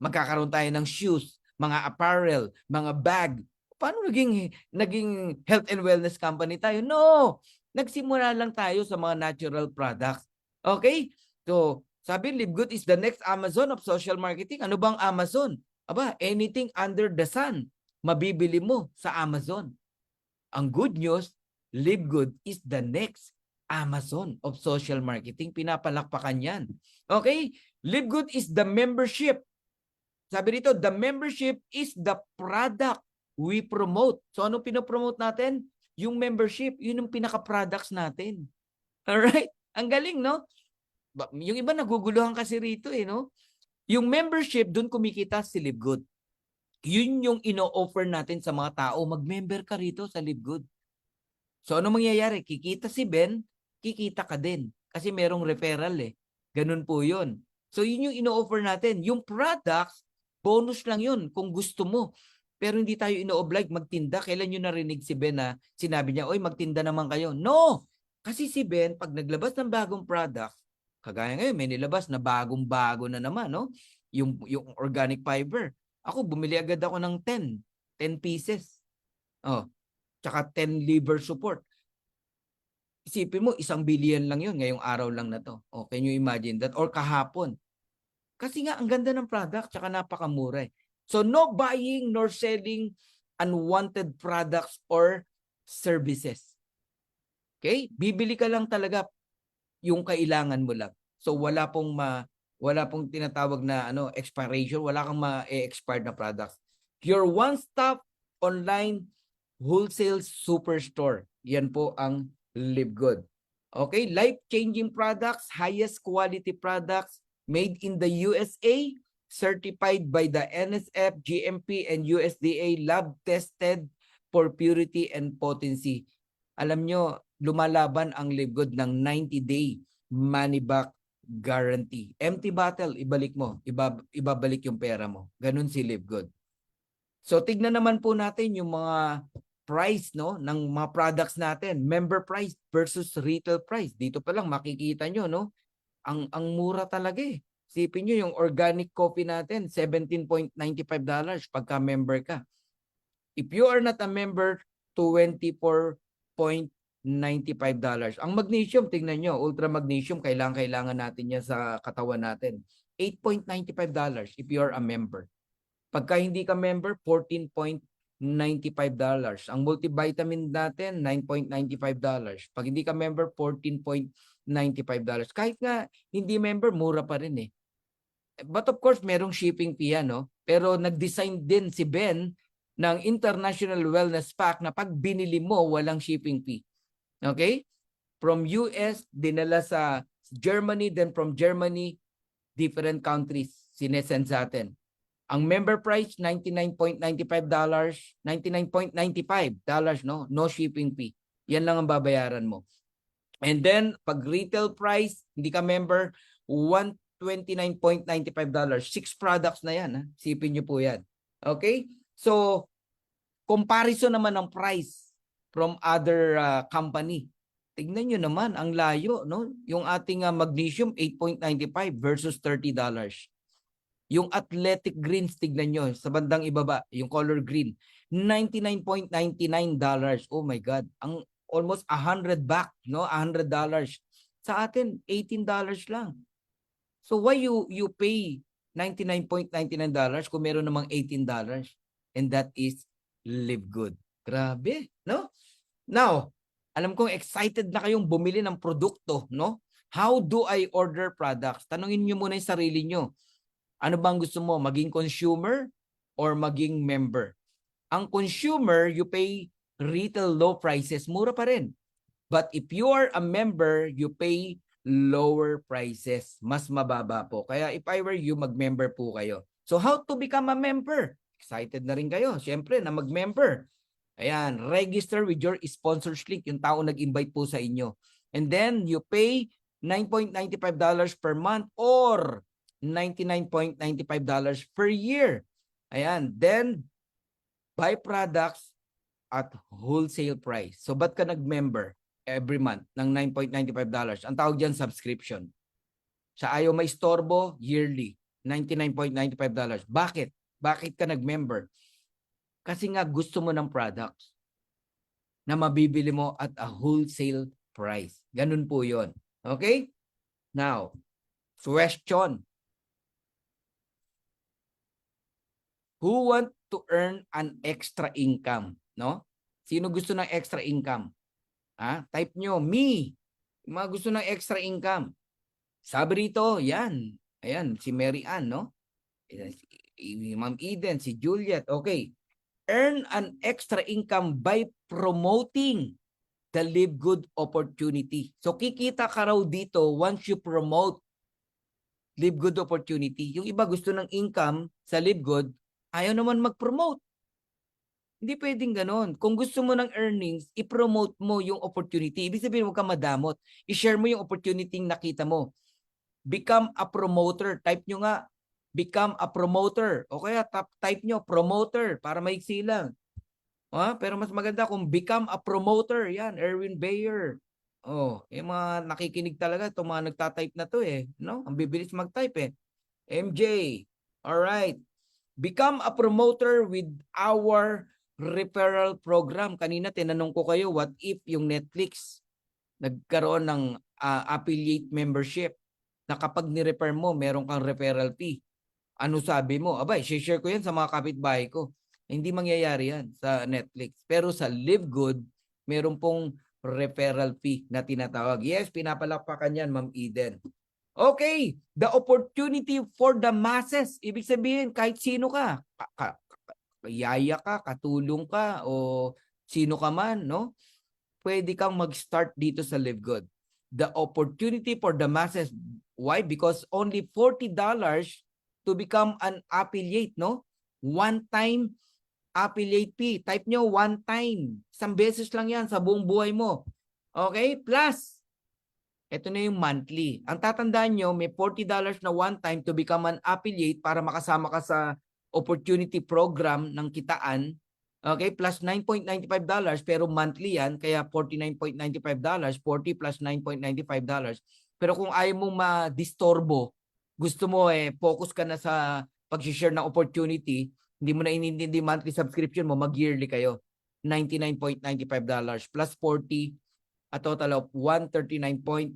magkakaroon tayo ng shoes, mga apparel, mga bag. Paano naging health and wellness company tayo? No! Nagsimula lang tayo sa mga natural products. Okay? So, sabi, Live Good is the next Amazon of social marketing. Ano bang Amazon? Aba, anything under the sun, mabibili mo sa Amazon. Ang good news, Live Good is the next Amazon of social marketing. Pinapalakpakan yan. Okay? Live Good is the membership. Sabi dito, the membership is the product we promote. So, ano pinopromote natin? Yung membership, yun yung pinaka-products natin. Alright? Ang galing, no? Yung iba naguguluhan kasi rito, no? Yung membership, dun kumikita si Live Good. Yun yung ino-offer natin sa mga tao. Mag-member ka rito sa Live Good. So, ano mangyayari? Kikita si Ben, kikita ka din. Kasi merong referral, Ganun po yun. So, yun yung ino-offer natin. Yung products, bonus lang yun kung gusto mo. Pero hindi tayo ino-oblige magtinda. Kailan nyo narinig si Ben na sinabi niya, oy, magtinda naman kayo? No! Kasi si Ben, pag naglabas ng bagong product, kagaya ngayon, may nilabas na bagong-bago na naman, no? Yung organic fiber. Ako, bumili agad ako ng 10 pieces. Oh, tsaka 10 liver support. Isipin mo, 1 billion lang yun ngayong araw lang na to. Oh, can you imagine that? Or kahapon. Kasi nga, ang ganda ng product, tsaka napakamura. So, no buying nor selling unwanted products or services. Okay? Bibili ka lang talaga yung kailangan mo lang. So, wala pong tinatawag na expiration, wala kang ma-expired na products. Your one-stop online wholesale superstore. Yan po ang Live Good. Okay? Life-changing products, highest quality products, made in the USA, certified by the NSF, GMP, and USDA, lab tested for purity and potency. Alam nyo, lumalaban ang Live Good ng 90-day money back guarantee. Empty bottle, ibalik mo. Ibabalik yung pera mo. Ganun si Live Good. So, tignan naman po natin yung mga price, no, ng mga products natin. Member price versus retail price. Dito pa lang makikita nyo, no? Ang mura talaga, Sipin nyo yung organic coffee natin, $17.95 pagka member ka. If you are not a member, $24.95. Ang magnesium, tingnan nyo, ultra magnesium, kailangan natin yan sa katawan natin. $8.95 if you are a member. Pagka hindi ka member, $14.95. Ang multivitamin natin, $9.95. Pag hindi ka member, $14.95. Kahit nga hindi member, mura pa rin, But of course, merong shipping fee yan, no? Pero nag-design din si Ben ng International Wellness Pack na pag binili mo, walang shipping fee. Okay? From US, dinala sa Germany, then from Germany, different countries, sinesend sa atin. Ang member price, $99.95, $99.95, no? No shipping fee. Yan lang ang babayaran mo. And then, pag retail price, hindi ka member, $129.95. 6 products na yan. Sipin nyo po yan. Okay? So, comparison naman ng price from other company. Tignan nyo naman, ang layo. No? Yung ating magnesium, $8.95 versus $30. Yung athletic greens, tignan nyo, sa bandang ibaba, yung color green, $99.99. Oh my God. Ang almost $100 back, no? $100. Sa atin, $18 lang. So why you pay $99.99 kung meron namang $18? And that is Live Good. Grabe, no? Now, alam kong excited na kayong bumili ng produkto, no? How do I order products? Tanungin niyo muna yung sarili niyo. Ano bang gusto mo? Maging consumer or maging member? Ang consumer, you pay retail low prices, mura pa rin. But if you are a member, you pay lower prices. Mas mababa po. Kaya if I were you, mag-member po kayo. So how to become a member? Excited na rin kayo, syempre, na mag-member. Ayan, register with your sponsors link, yung tao nag-invite po sa inyo. And then you pay $9.95 per month or $99.95 per year. Ayan, then buy products at wholesale price. So ba't ka nag-member every month ng $9.95? Ang tawag diyan subscription. Sa ayaw may istorbo, yearly, $99.95. Bakit? Bakit ka nag-member? Kasi nga gusto mo ng products na mabibili mo at a wholesale price. Ganun po yon. Okay? Now, question. Who want to earn an extra income? No? Sino gusto ng extra income? Type nyo, me. Yung mga gusto ng extra income. Sabi rito, yan. Ayan, si Mary Ann, no? Si Ma'am Eden, si Juliet. Okay. Earn an extra income by promoting the Live Good opportunity. So kikita ka raw dito once you promote Live Good opportunity. Yung iba gusto ng income sa Live Good, ayaw naman mag-promote. Hindi pwedeng ganon. Kung gusto mo ng earnings, i-promote mo yung opportunity. Ibig sabihin, huwag kang madamot. I-share mo yung opportunity nakita mo. Become a promoter. Type nyo nga, become a promoter. O kaya type nyo, promoter, para maiksi lang. Pero mas maganda kung become a promoter. Yan, Erwin Bayer. Yung mga nakikinig talaga, itong mga nagtatype na to no? Ang bibilis mag-type MJ, alright. Become a promoter with our referral program. Kanina tinanong ko kayo, what if yung Netflix nagkaroon ng affiliate membership na kapag ni-refer mo, meron kang referral fee. Ano sabi mo? Abay, share ko yan sa mga kapitbahay ko. Hindi mangyayari yan sa Netflix. Pero sa Live Good, meron pong referral fee na tinatawag. Yes, pinapalakpakan yan, Ma'am Eden. Okay, the opportunity for the masses. Ibig sabihin, kahit sino ka, yaya ka, katulong ka, o sino ka man, no? Pwede kang mag-start dito sa Live Good. The opportunity for the masses. Why? Because only $40 to become an affiliate, no? One-time affiliate fee. Type nyo, one time. Isang beses lang yan sa buong buhay mo. Okay? Plus, ito na yung monthly. Ang tatandaan nyo, may $40 na one time to become an affiliate para makasama ka sa opportunity program ng kitaan. Okay? Plus $9.95 pero monthly yan. Kaya $49.95. 40 plus $9.95. Pero kung ayaw mong ma-distorbo, gusto mo focus ka na sa pag-share ng opportunity, hindi mo na inintindi monthly subscription mo, mag-yearly kayo. $99.95 plus 40, a total of $139.95.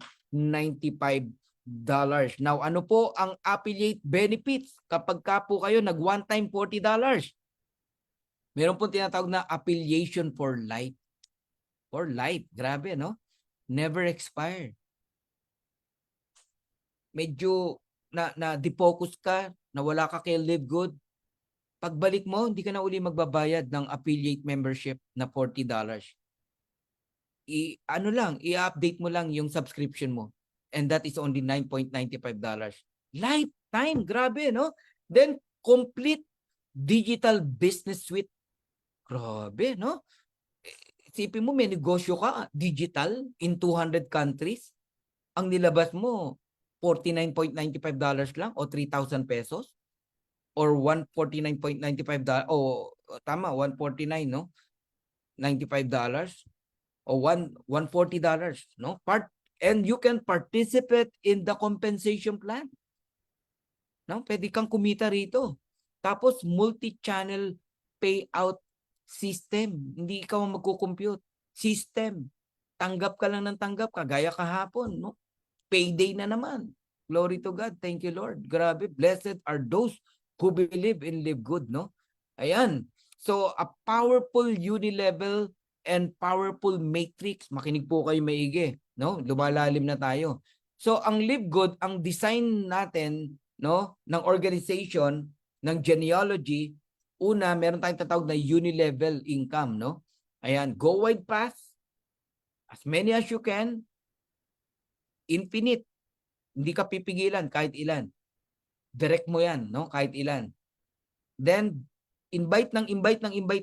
Now, ano po ang affiliate benefits kapag ka po kayo nag one-time $40? Meron po tinatawag na affiliation for life. For life. Grabe, no? Never expire. Medyo na-defocus ka, nawala ka kay Live Good. Pagbalik mo, hindi ka na uli magbabayad ng affiliate membership na $40. I-update mo lang yung subscription mo. And that is only $9.95. Lifetime, grabe, no? Then, complete digital business suite. Grabe, no? Isipin mo, may negosyo ka, digital, in 200 countries. Ang nilabas mo, $49.95 lang o 3,000 pesos. Or $149.95 tama, 149, no? $95 o $140, no? And you can participate in the compensation plan. No? Pwede kang kumita rito. Tapos multi-channel payout system. Hindi ikaw ang magko-compute. System. Tanggap ka lang ng tanggap, kagaya kahapon, no? Payday na naman. Glory to God. Thank you, Lord. Grabe. Blessed are those who believe in Live Good, no? Ayan. So, a powerful unilevel and powerful matrix. Makinig po kayo maigi, no? Lumalalim na tayo. So, ang Live Good, ang design natin, no, ng organization, ng genealogy, una, meron tayong tatawag na unilevel income, no? Ayan, go wide pass, as many as you can, Infinite. Hindi ka pipigilan kahit ilan. Direct mo yan, no? Kahit ilan. Then, invite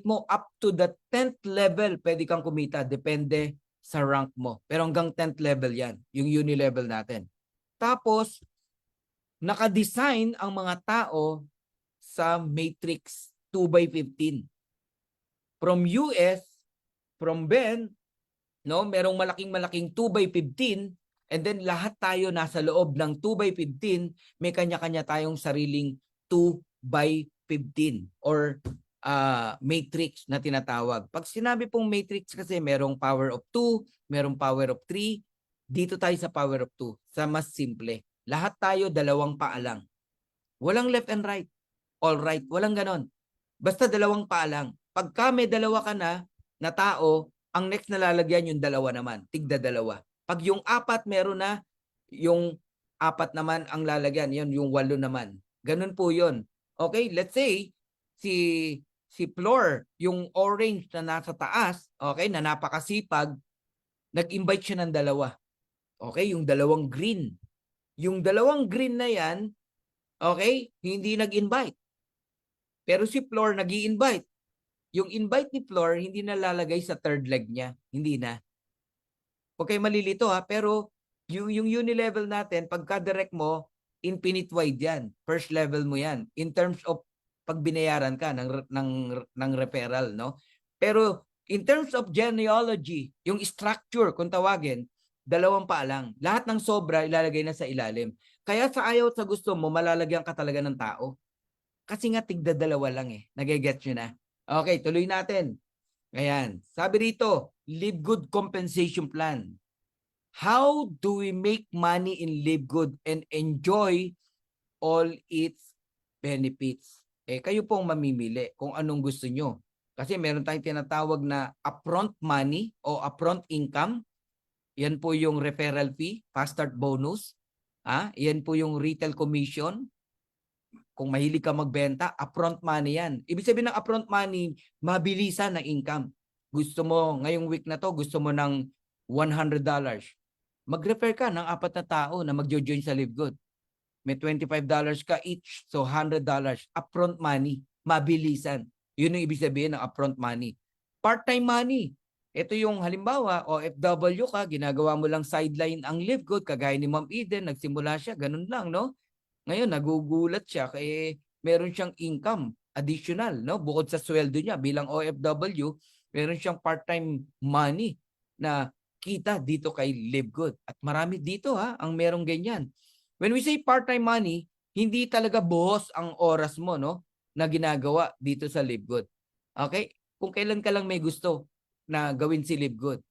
mo up to the 10th level, pwede kang kumita. Depende sa rank mo. Pero hanggang 10th level yan, yung uni level natin. Tapos, nakadesign ang mga tao sa matrix 2x15. From US, from Ben, no, merong malaking 2x15, and then lahat tayo nasa loob ng 2x15, may kanya-kanya tayong sariling 2x15 or matrix na tinatawag. Pag sinabi pong matrix kasi merong power of 2, merong power of 3, dito tayo sa power of 2, sa mas simple. Lahat tayo dalawang paa lang. Walang left and right. All right, walang ganon. Basta dalawang paa lang. Pagka may dalawa ka na tao, ang next na lalagyan yung dalawa naman, tigda dalawa. Pag yung apat meron na, yung apat naman ang lalagyan, yun yung 8 naman. Ganun po yun. Okay, let's say si Flor, yung orange na nasa taas, okay, na napakasipag, nag-invite siya ng dalawa. Okay, yung dalawang green. Yung dalawang green na yan, okay, hindi nag-invite. Pero si Flor nag-i-invite. Yung invite ni Flor, hindi na lalagay sa third leg niya. Hindi na. Okay, malilito ha. Pero yung uni level natin, pagka direct mo, infinite wide yan. First level mo yan. In terms of pag binayaran ka ng referral, no? Pero in terms of genealogy, yung structure, kung tawagin, dalawang paa lang. Lahat ng sobra ilalagay na sa ilalim. Kaya sa ayaw at sa gusto mo, malalagyan ka talaga ng tao. Kasi nga tigda dalawa lang eh. Nagigets nyo na. Okay, tuloy natin. Ayan. Sabi rito, Live Good Compensation Plan. How do we make money in Live Good and enjoy all its benefits? Kayo pong mamimili kung anong gusto nyo. Kasi meron tayong tinatawag na upfront money o upfront income. Yan po yung referral fee, fast start bonus. Yan po yung retail commission. Kung mahilig ka magbenta, upfront money yan. Ibig sabihin ng upfront money, mabilisan na income. Gusto mo, ngayong week na to, gusto mo ng $100. Mag-refer ka ng 4 na tao na mag-join sa Live Good. May $25 ka each, so $100. Upfront money, mabilisan. Yun ang ibig sabihin ng upfront money. Part-time money. Ito yung halimbawa, OFW ka, ginagawa mo lang sideline ang Live Good, kagaya ni Ma'am Eden, nagsimula siya, ganun lang, no? Ngayon, nagugulat siya kaya meron siyang income additional, no? Bukod sa sweldo niya bilang OFW, meron siyang part-time money na kita dito kay Live Good. At marami dito ang merong ganyan. When we say part-time money, hindi talaga buhos ang oras mo, no, na ginagawa dito sa Live Good. Okay? Kung kailan ka lang may gusto na gawin si Live Good.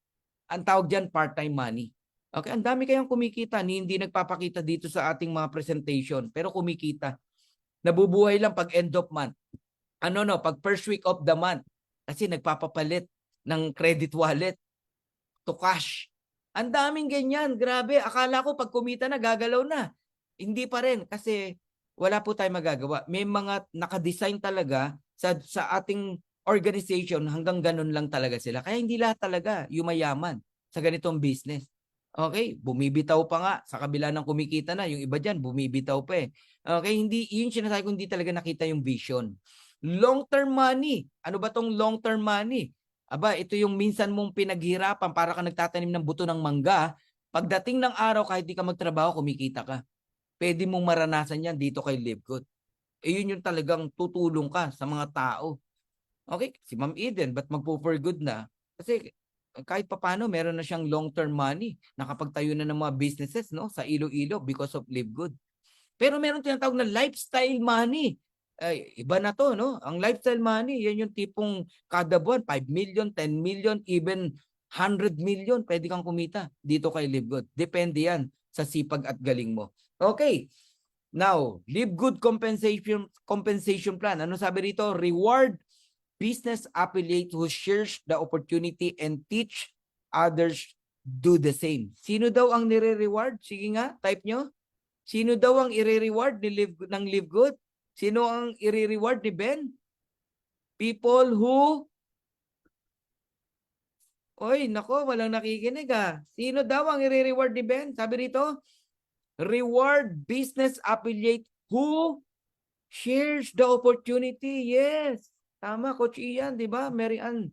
Ang tawag diyan part-time money. Okay, ang dami kayang kumikita, hindi nagpapakita dito sa ating mga presentation, pero kumikita. Nabubuhay lang pag end of month. Pag first week of the month. Kasi nagpapapalit ng credit wallet to cash. Ang daming ganyan, grabe. Akala ko pag kumita na, gagalaw na. Hindi pa rin kasi wala po tayong magagawa. May mga nakadesign talaga sa ating organization, hanggang ganun lang talaga sila. Kaya hindi lahat talaga yumayaman sa ganitong business. Okay, bumibitaw pa nga sa kabila ng kumikita na, yung iba diyan bumibitaw pa eh. Okay, hindi yun sinasabi ko, hindi talaga nakita yung vision. Long-term money. Ano ba tong long-term money? Aba, ito yung minsan mong pinaghirapan para ka nagtatanim ng buto ng mangga. Pagdating ng araw, kahit di ka magtrabaho, kumikita ka. Pwede mong maranasan yan dito kay Live Good. Yun yung talagang tutulong ka sa mga tao. Okay, si Ma'am Eden, ba't magpo-for good na? Kasi kahit papano meron na siyang long-term money. Nakapagtayo na ng mga businesses, no, sa Iloilo because of Live Good. Pero meron tinatawag na lifestyle money. Iba na to, no? Ang lifestyle money, yan yung tipong kada buwan, 5 million, 10 million, even 100 million, pwede kang kumita dito kay Live Good. Depende yan sa sipag at galing mo. Okay. Now, Live Good compensation plan. Ano sabi rito? Reward business affiliate who shares the opportunity and teach others do the same. Sino daw ang nire-reward? Sige nga, type nyo. Sino daw ang i-reward ng Live Good? Sino ang i-reward ni Ben? People who Oy, nako, walang nakikinig ah. Sino daw ang i-reward ni Ben? Sabi rito, reward business affiliate who shares the opportunity. Yes. Tama, Coach Ian, di ba? Mary Ann.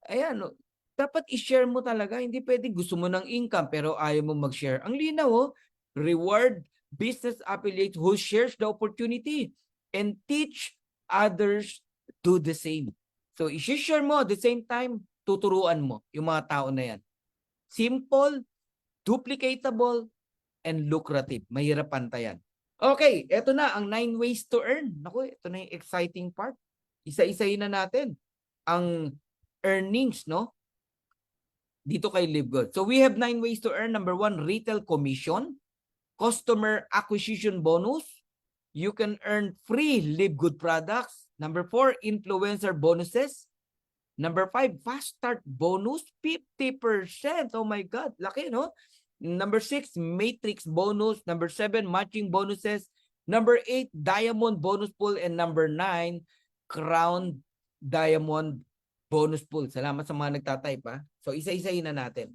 Ayan, no, dapat i-share mo talaga. Hindi pwedeng gusto mo ng income pero ayaw mo mag-share. Ang linaw, oh. Reward business affiliate who shares the opportunity and teach others do the same. So, i-share mo at the same time, tuturuan mo yung mga tao na yan. Simple, duplicatable, and lucrative. Mahirap pantayan. Okay, eto na ang 9 ways to earn. Naku, ito na yung exciting part. Isa-isahin na natin ang earnings, no? Dito kay Live Good. So we have 9 ways to earn. Number 1, retail commission, customer acquisition bonus. You can earn free Live Good products. Number 4, influencer bonuses. Number 5, fast start bonus, 50%. Oh my God, laki, no? Number 6, matrix bonus. Number 7, matching bonuses. Number 8, diamond bonus pool. And number 9, crown diamond bonus pool. Salamat sa mga nagtatype, ha? So, isa-isahin na natin.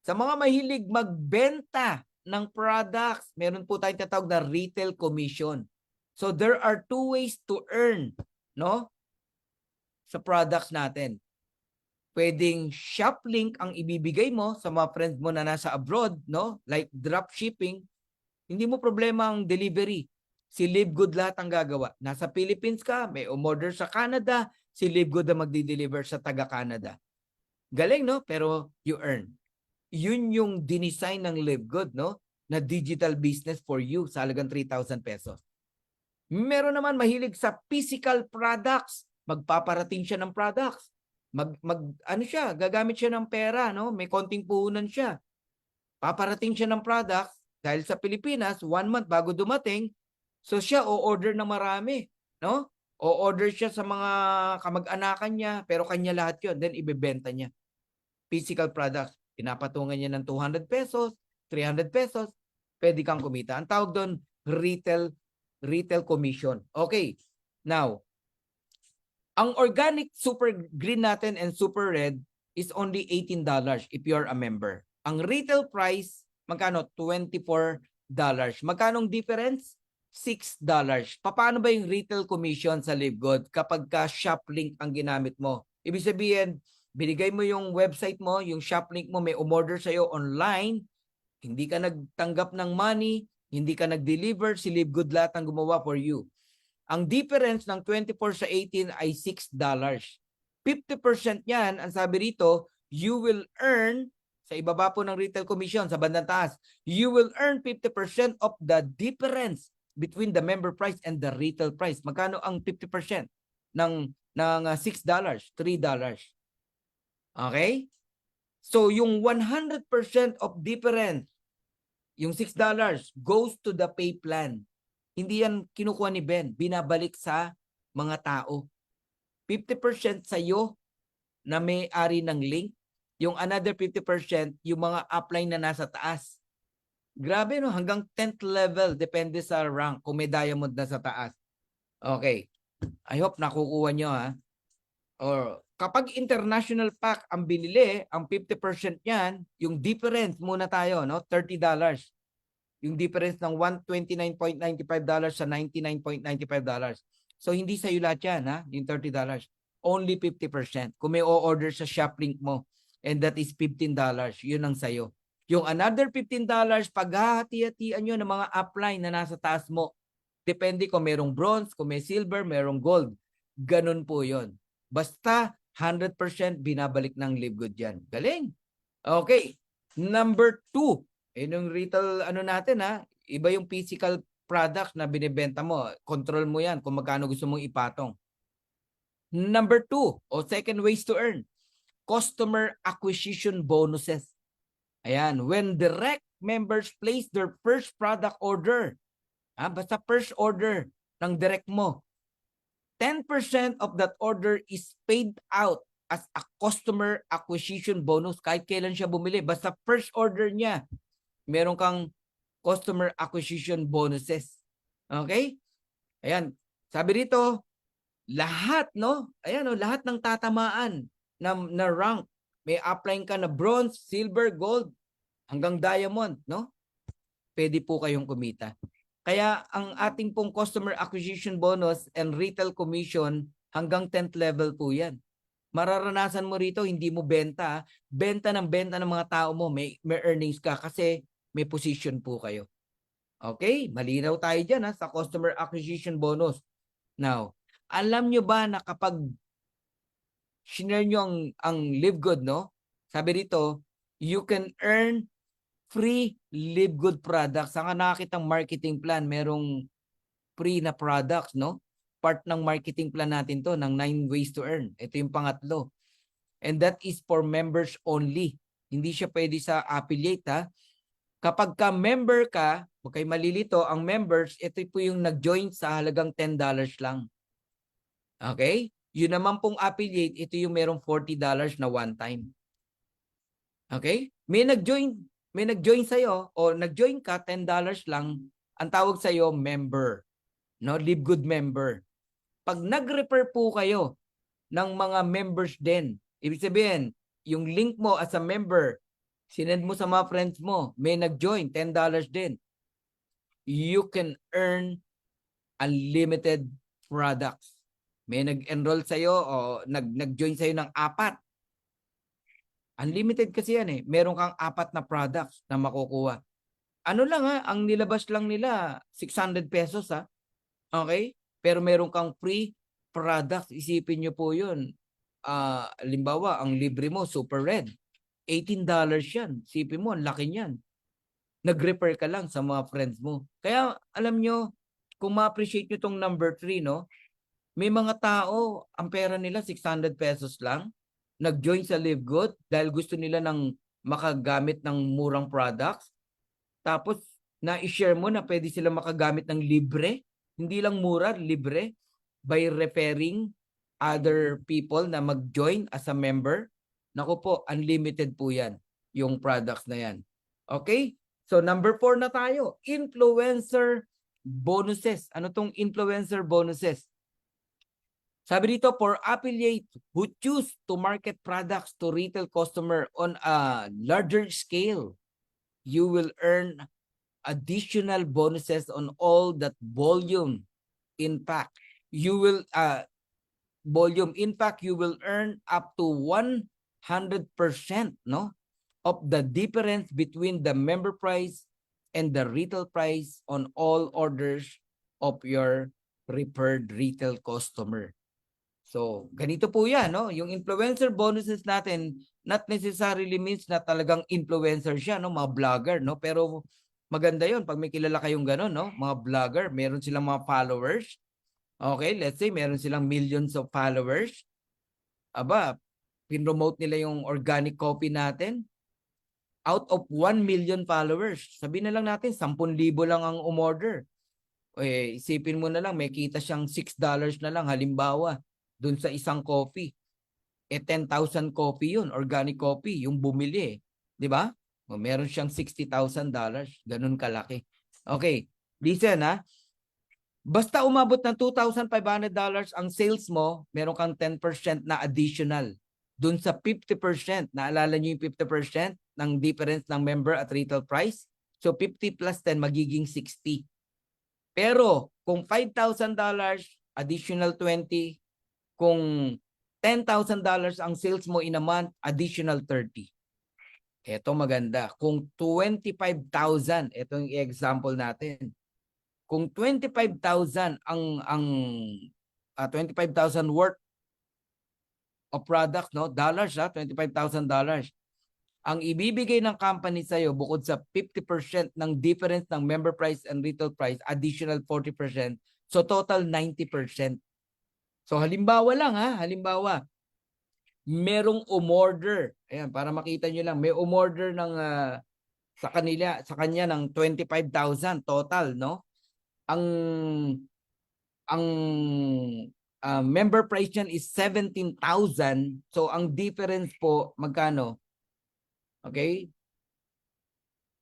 Sa mga mahilig magbenta ng products, meron po tayong tatawag na retail commission. So, there are 2 ways to earn, no? Sa products natin. Pwedeng shop link ang ibibigay mo sa mga friends mo na nasa abroad, no? Like drop shipping. Hindi mo problema ang delivery. Si Live Good lahat ang gagawa. Nasa Philippines ka, may umorder sa Canada, si Live Good ang magdi-deliver sa taga-Canada. Galing, no? Pero you earn. Yun yung dinesign ng Live Good, no? Na digital business for you sa halagang 3,000 pesos. Meron naman mahilig sa physical products. Magpaparating siya ng products. Ano siya, gagamit siya ng pera, no? May konting puhunan siya. Paparating siya ng products dahil sa Pilipinas, 1 month bago dumating, so siya o-order na marami, no? O-order siya sa mga kamag-anakan niya, pero kanya lahat 'yon, then ibebenta niya. Physical products, pinapatungan niya ng 200 pesos, 300 pesos, pwede kang kumita. Ang tawag doon, retail commission. Okay. Now, ang organic super green natin and super red is only $18 if you're a member. Ang retail price, magkano? $24. Magkano ang difference? $6. Paano ba yung retail commission sa Live Good kapag ka shop link ang ginamit mo? Ibig sabihin, binigay mo yung website mo, yung shop link mo, may umorder sa'yo online, hindi ka nagtanggap ng money, hindi ka nag-deliver, si Live Good lahat ang gumawa for you. Ang difference ng 24 sa 18 ay $6. 50% yan, ang sabi rito, you will earn, sa ibaba po ng retail commission, sa bandang taas, you will earn 50% of the difference between the member price and the retail price. Magkano ang 50% ng $6? $3. Okay? So, yung 100% of difference, yung $6 goes to the pay plan. Hindi yan kinukuha ni Ben, binabalik sa mga tao. 50% sa'yo na may-ari ng link, yung another 50% yung mga upline na nasa taas. Grabe, no? Hanggang 10th level, depende sa rank, kung may diamond na sa taas. Okay. I hope nakukuha nyo, ha? Or kapag international pack ang binili, ang 50% yan, yung difference muna tayo, no? $30. Yung difference ng $129.95 sa $99.95. So, hindi sa'yo lahat yan, ha? Yung $30. Only 50%. Kung may o-order sa shop link mo, and that is $15, yun ang sa'yo. Yung another $15, paghahati-hatian nyo ng mga upline na nasa taas mo. Depende kung merong bronze, kung may silver, merong gold. Ganun po yun. Basta 100% binabalik ng Live Good yan. Galing. Okay. Number 2. Yung retail ano natin, ha, iba yung physical product na binibenta mo. Control mo yan kung magkano gusto mong ipatong. Number 2, o second ways to earn, customer acquisition bonuses. Ayan, when direct members place their first product order, basta first order ng direct mo, 10% of that order is paid out as a customer acquisition bonus kahit kailan siya bumili. Basta first order niya, meron kang customer acquisition bonuses. Okay? Ayan. Sabi dito, lahat, no? Ayan, no? Lahat ng tatamaan na rank may upline ka na bronze, silver, gold, hanggang diamond, no? Pwede po kayong kumita. Kaya ang ating pong customer acquisition bonus and retail commission hanggang 10th level po yan. Mararanasan mo rito, hindi mo benta. Benta ng mga tao mo. May earnings ka kasi may position po kayo. Okay? Malinaw tayo dyan sa customer acquisition bonus. Now, alam nyo ba na kapag shinare nyo ang Live Good, no? Sabi dito, you can earn free Live Good products. Saan ka nakakitang marketing plan? Merong free na products, no? Part ng marketing plan natin to, ng 9 ways to earn. Ito yung pangatlo. And that is for members only. Hindi siya pwede sa affiliate, ha? Kapag ka member ka, huwag kayo malilito, ang members, ito po yung nag-join sa halagang $10 lang. Okay? Yun naman pong affiliate, ito yung merong $40 na one time. Okay? May nag-join sa'yo o nag-join ka, $10 lang, ang tawag sa'yo, member. No? Live Good member. Pag nag-refer po kayo ng mga members din, ibig sabihin, yung link mo as a member, sinend mo sa mga friends mo, may nag-join, $10 din. You can earn unlimited products. May nag-enroll sa'yo o nag-join sa'yo ng 4. Unlimited kasi yan eh. Meron kang 4 na products na makukuha. Ano lang ang nilabas lang nila, 600 pesos Okay? Pero meron kang free products. Isipin nyo po yun. Limbawa, ang libre mo, Super Red. $18 yan. Isipin mo, ang laki niyan. Nag-refer ka lang sa mga friends mo. Kaya, alam nyo, kung ma-appreciate nyo tong number 3, no? May mga tao, ang pera nila 600 pesos lang. Nag-join sa Live Good dahil gusto nila ng makagamit ng murang products. Tapos, na-share mo na pwede sila makagamit ng libre. Hindi lang mura, libre. By referring other people na mag-join as a member. Naku po, unlimited po yan. Yung products na yan. Okay? So, number 4 na tayo. Influencer bonuses. Ano tong influencer bonuses? Sabi dito, for affiliate who choose to market products to retail customer on a larger scale, you will earn additional bonuses on all that volume impact. You will you will earn up to 100%, no, of the difference between the member price and the retail price on all orders of your referred retail customer. So, ganito po yan, no? Yung influencer bonuses natin, not necessarily means na talagang influencer siya, no? Mga vlogger, no? Pero maganda yon pag may kilala kayong gano'n, no? Mga vlogger, meron silang mga followers. Okay, let's say meron silang millions of followers. Aba, pinromote nila yung organic coffee natin. Out of 1 million followers, sabihin na lang natin, 10,000 lang ang umorder. Isipin mo na lang, may kita siyang $6 na lang, halimbawa, dun sa isang coffee. 10,000 coffee yun, organic coffee, yung bumili. Di ba? Meron siyang $60,000. Ganun kalaki. Okay, listen Basta umabot ng $2,500 ang sales mo, meron kang 10% na additional. Dun sa 50%, naalala nyo yung 50% ng difference ng member at retail price? So 50 plus 10, magiging 60. Pero kung $5,000, additional 20. Kung $10,000 ang sales mo in a month, additional 30. Ito maganda. Kung 25,000, ito yung example natin. Kung 25,000 ang 25,000 worth of product, no, dollars, $25,000. Ang ibibigay ng company sa iyo bukod sa 50% ng difference ng member price and retail price, additional 40%, so total 90%. So halimbawa lang halimbawa, merong umorder. Ayan, para makita nyo lang, may umorder ng sa kanya ng 25,000 total, no? Ang member price niyan is 17,000. So ang difference po magkano? Okay?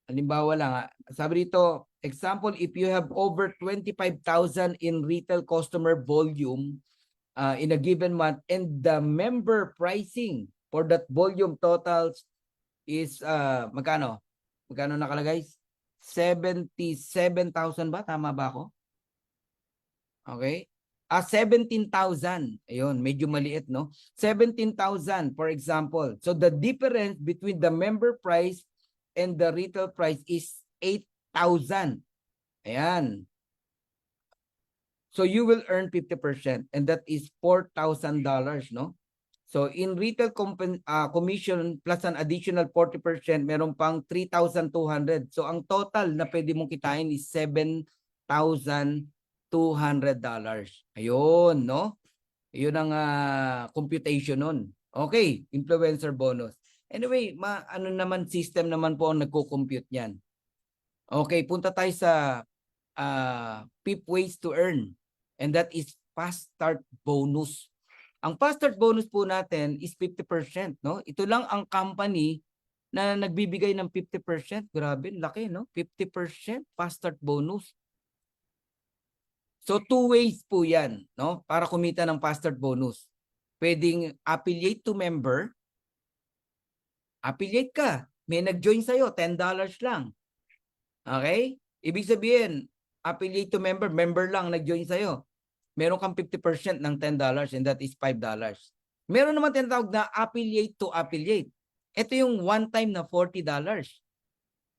Halimbawa lang sabi dito, example, if you have over 25,000 in retail customer volume in a given month and the member pricing for that volume totals is magkano? Magkano nakalagay? 77,000 ba? Tama ba ako? Okay. 17,000. Ayun, medyo maliit, no? 17,000, for example. So the difference between the member price and the retail price is 8,000. Ayan. So you will earn 50% and that is $4,000, no? So in retail commission plus an additional 40%, meron pang 3,200. So ang total na pwede mong kitain is $7,200. Ayun, no? Yun ang computation nun. Okay, influencer bonus. Anyway, ano naman system naman po ang nagko-compute niyan. Okay, punta tayo sa PIP ways to earn. And that is fast start bonus. Ang fast start bonus po natin is 50%, no? Ito lang ang company na nagbibigay ng 50%. Grabe, laki, no? 50% fast start bonus. So 2 ways po 'yan, no? Para kumita ng fast start bonus. Pwedeng affiliate to member. Affiliate ka. May nag-join sa'yo, $10 lang. Okay? Ibig sabihin, affiliate to member, member lang nag-join sa'yo. Meron kang 50% ng $10 and that is $5. Meron naman tinatawag na affiliate to affiliate. Ito yung one time na $40.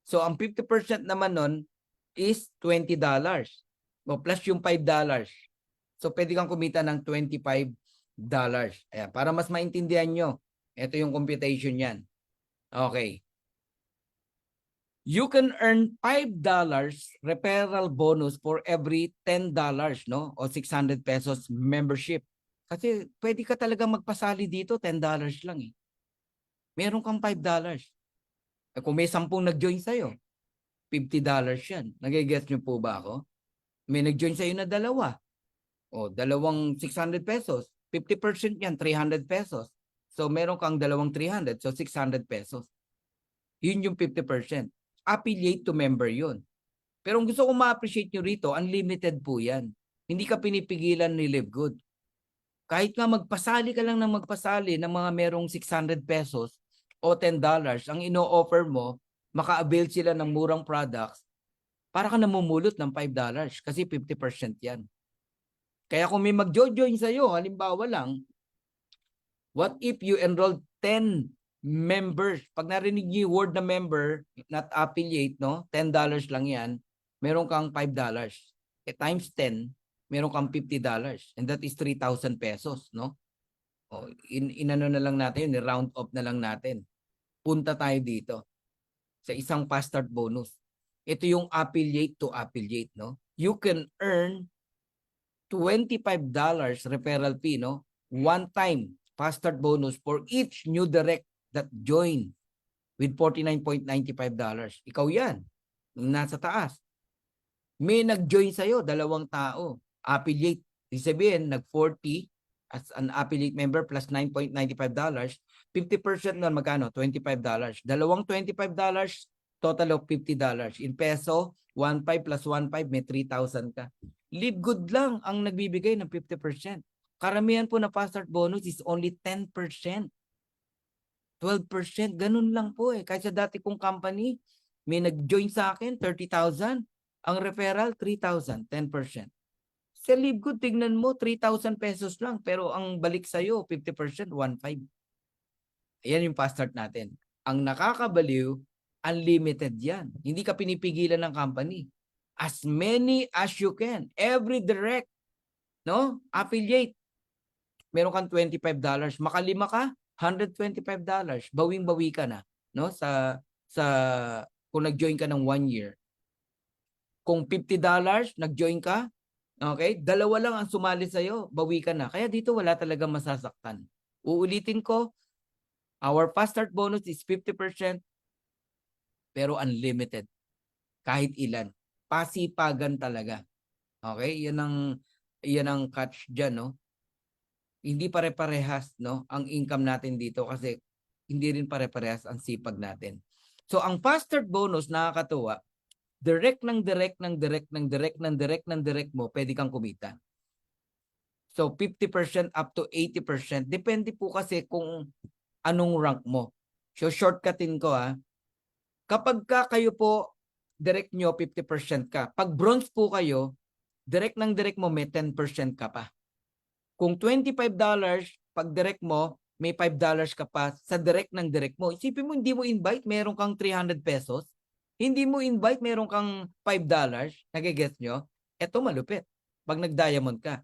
So ang 50% naman nun is $20. O plus yung $5. So pwede kang kumita ng $25. Ayan, para mas maintindihan nyo, ito yung computation yan. Okay. You can earn $5 referral bonus for every $10, no? O 600 pesos membership. Kasi pwede ka talaga magpasali dito, $10 lang eh. Meron kang $5. Kung may 10 nag-join sa'yo, $50 yan. Nagigets nyo po ba ako? May nag-join sa'yo na dalawa. O, dalawang 600 pesos. 50% yan, 300 pesos. So, meron kang dalawang 300. So, 600 pesos. Yun yung 50%. Affiliate to member yun. Pero kung gusto ko ma-appreciate nyo rito, unlimited po yan. Hindi ka pinipigilan ni Live Good. Kahit nga magpasali ka lang ng magpasali ng mga merong 600 pesos o $10, ang ino-offer mo, maka-avail sila ng murang products, para ka namumulot ng $5 kasi 50% yan. Kaya kung may mag-join sa'yo, halimbawa lang, what if you enrolled 10 members? Pag narinig niyo yung word na member, not affiliate, no? $10 lang yan, meron kang $5. Times 10, meron kang $50. And that is 3,000 pesos, no? O, inano na lang natin, round off na lang natin. Punta tayo dito sa isang fast start bonus. Ito yung affiliate to affiliate, no? You can earn $25 referral fee, no? One time fast start bonus for each new direct that join with $49.95. Ikaw yan. Nasa taas. May nag-join sa'yo, 2 tao. Affiliate. Ibig sabihin, nag-40 as an affiliate member plus $9.95. 50% nun magkano? $25. Dalawang $25, total of $50. In peso, 1.5 plus 1.5, may 3,000 ka. Live Good lang ang nagbibigay ng 50%. Karamihan po na fast start bonus is only 10%. 12%, ganun lang po eh. Kahit sa dati kong company, may nag-join sa akin, 30,000. Ang referral, 3,000, 10%. Sa Live Good, tignan mo, 3,000 pesos lang. Pero ang balik sa'yo, 50%, 1.5. Ayan yung fast start natin. Ang nakakabaliw, unlimited yan. Hindi ka pinipigilan ng company. As many as you can. Every direct, no? Affiliate. Meron kang $25. Makalima ka, $125. Bawing-bawi ka na, no? Sa kung nag-join ka ng 1 year. Kung $50, nag-join ka, okay? 2 lang ang sumali sa'yo, bawi ka na. Kaya dito wala talaga masasaktan. Uulitin ko, our fast start bonus is 50%, pero unlimited. Kahit ilan. Pasipagan talaga. Okay? Yan ang catch dyan, no? Hindi pare-parehas, no? Ang income natin dito kasi hindi rin pare-parehas ang sipag natin. So, ang fast start bonus, nakakatuwa, direct mo, pwede kang kumita. So, 50% up to 80%. Depende po kasi kung anong rank mo. So shortcutin ko kapag kayo po, direct nyo 50% ka. Pag bronze po kayo, direct mo may 10% ka pa. Kung $25, pag direct mo, may $5 ka pa sa direct mo. Isipin mo, hindi mo invite, meron kang 300 pesos. Hindi mo invite, meron kang $5. Nagigets nyo? Ito malupit. Pag nag-diamond ka,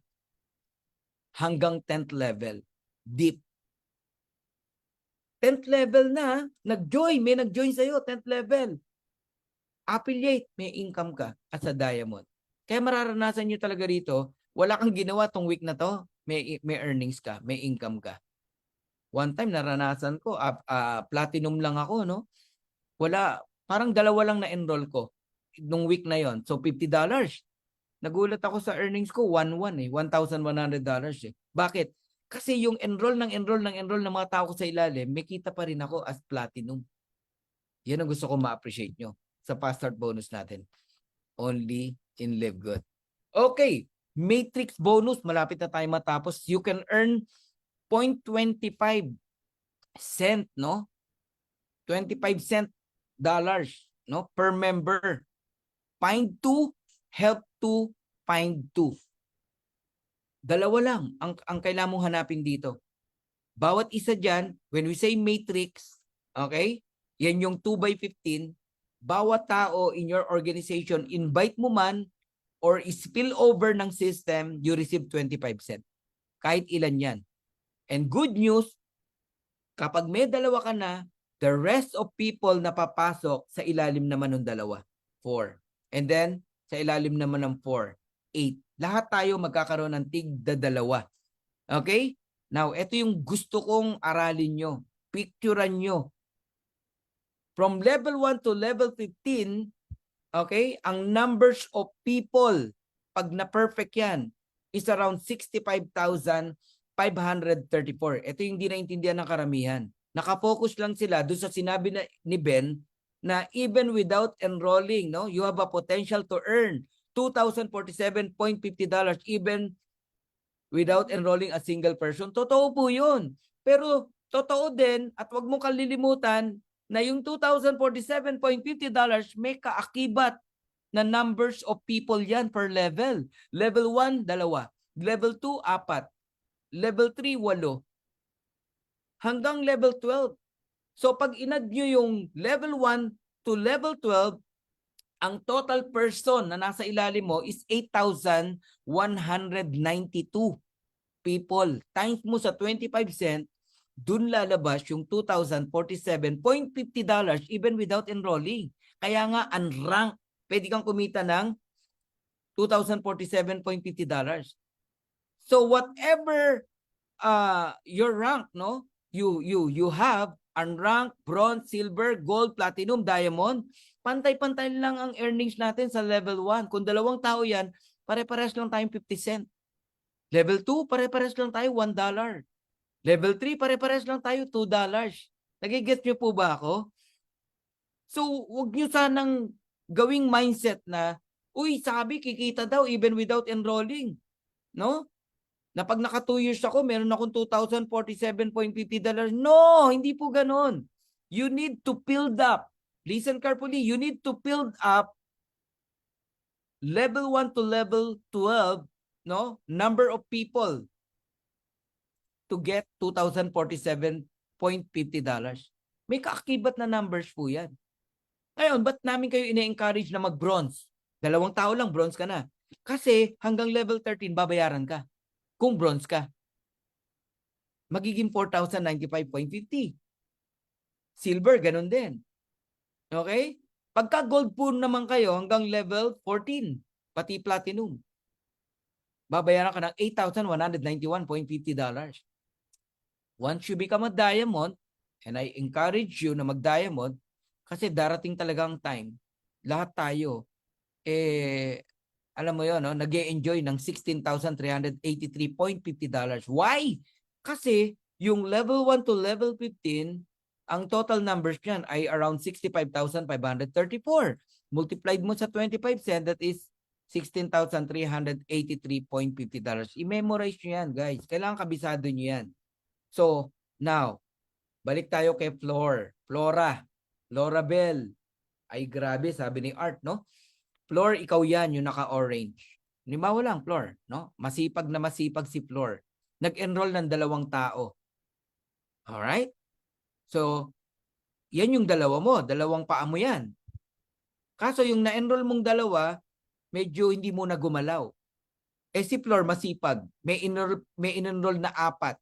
hanggang 10th level. Deep. 10th level na, may nag-join sa'yo, 10th level. Affiliate, may income ka as a diamond. Kaya mararanasan nyo talaga rito, wala kang ginawa tong week na to, may earnings ka, may income ka. One time naranasan ko, platinum lang ako, no? Wala, parang 2 lang na-enroll ko nung week na yon. So $50. Nagulat ako sa earnings ko, $1,100 eh. Bakit? Kasi yung enroll ng mga tao ko sa ilalim, may kita pa rin ako as platinum. Yan ang gusto ko ma-appreciate nyo sa fast start bonus natin. Only in Live Good. Okay, matrix bonus, malapit na tayo matapos. You can earn 0.25 cent, no? 25 cent dollars, no, per member. Find 2, help 2, find 2. Dalawa lang ang kailangan mong hanapin dito. Bawat isa dyan, when we say matrix, okay, yan yung 2 by 15, bawat tao in your organization, invite mo man or spill over ng system, you receive 25 cent. Kahit ilan yan. And good news, kapag may dalawa ka na, the rest of people na papasok sa ilalim naman ng 2, 4. And then, sa ilalim naman ng 4, 8. Lahat tayo magkakaroon ng tig-2. Okay? Now, ito yung gusto kong aralin nyo. Picturean nyo. From level 1 to level 15, okay, ang numbers of people, pag na-perfect yan, is around 65,534. Ito yung hindi naintindihan ng karamihan. Nakafocus lang sila doon sa sinabi ni Ben na even without enrolling, no, you have a potential to earn $2,047.50 even without enrolling a single person. Totoo po yun. Pero totoo din, at wag mong kalilimutan, na yung $2,047.50 may kaakibat na numbers of people yan per level. Level 1, 2. Level 2, 4. Level 3, 8. Hanggang level 12. So pag inad nyo yung level 1 to level 12, ang total person na nasa ilalim mo is 8,192 people. Times mo sa 25 cent, dun lalabas yung $2,047.50 even without enrolling. Kaya nga, unranked. Pwede kang kumita ng $2,047.50. So whatever your rank, no, you have unranked, bronze, silver, gold, platinum, diamond, pantay-pantay lang ang earnings natin sa level 1. Kung 2 tao yan, pare-pares lang tayong 50 cent. Level 2, pare-pares lang tayo $1. Level 3, pare-pares lang tayo $2. Nagigets nyo po ba ako? So, huwag nyo sanang gawing mindset na, uy, sabi, kikita daw even without enrolling. No? Na pag naka 2 years ako, meron akong $2,047.50. No, hindi po ganon. You need to build up. Listen carefully. You need to build up level 1 to level 12, no, number of people to get $2,047.50. May kaakibat na numbers po yan. Ngayon, ba't namin kayo ina-encourage na mag-bronze? 2 tao lang, bronze ka na. Kasi hanggang level 13, babayaran ka. Kung bronze ka. Magiging $4,095.50. Silver, ganun din. Okay? Pagka gold po naman kayo hanggang level 14, pati platinum, babayaran ka ng $8,191.50. Once you become a diamond, and I encourage you na mag-diamond, kasi darating talagang time, lahat tayo, alam mo yun, no, nag-e-enjoy ng $16,383.50. Why? Kasi yung level 1 to level 15, ang total numbers niyan ay around 65,534. Multiplied mo sa 25 cent, that is $16,383.50. I-memorize nyo yan, guys. Kailangan kabisado nyo yan. So, now, Balik tayo kay Flora Bell. Ay grabe, sabi ni Art, no? Flor, ikaw yan, yung naka-orange. Halimbawa lang, Flor, no? Masipag na masipag si Flor. Nag-enroll ng 2 tao. Alright? So, yan yung dalawa mo. 2 paa mo yan. Kaso yung na-enroll mong 2, medyo hindi mo na gumalaw. Eh si Flor, masipag. May in-enroll na 4.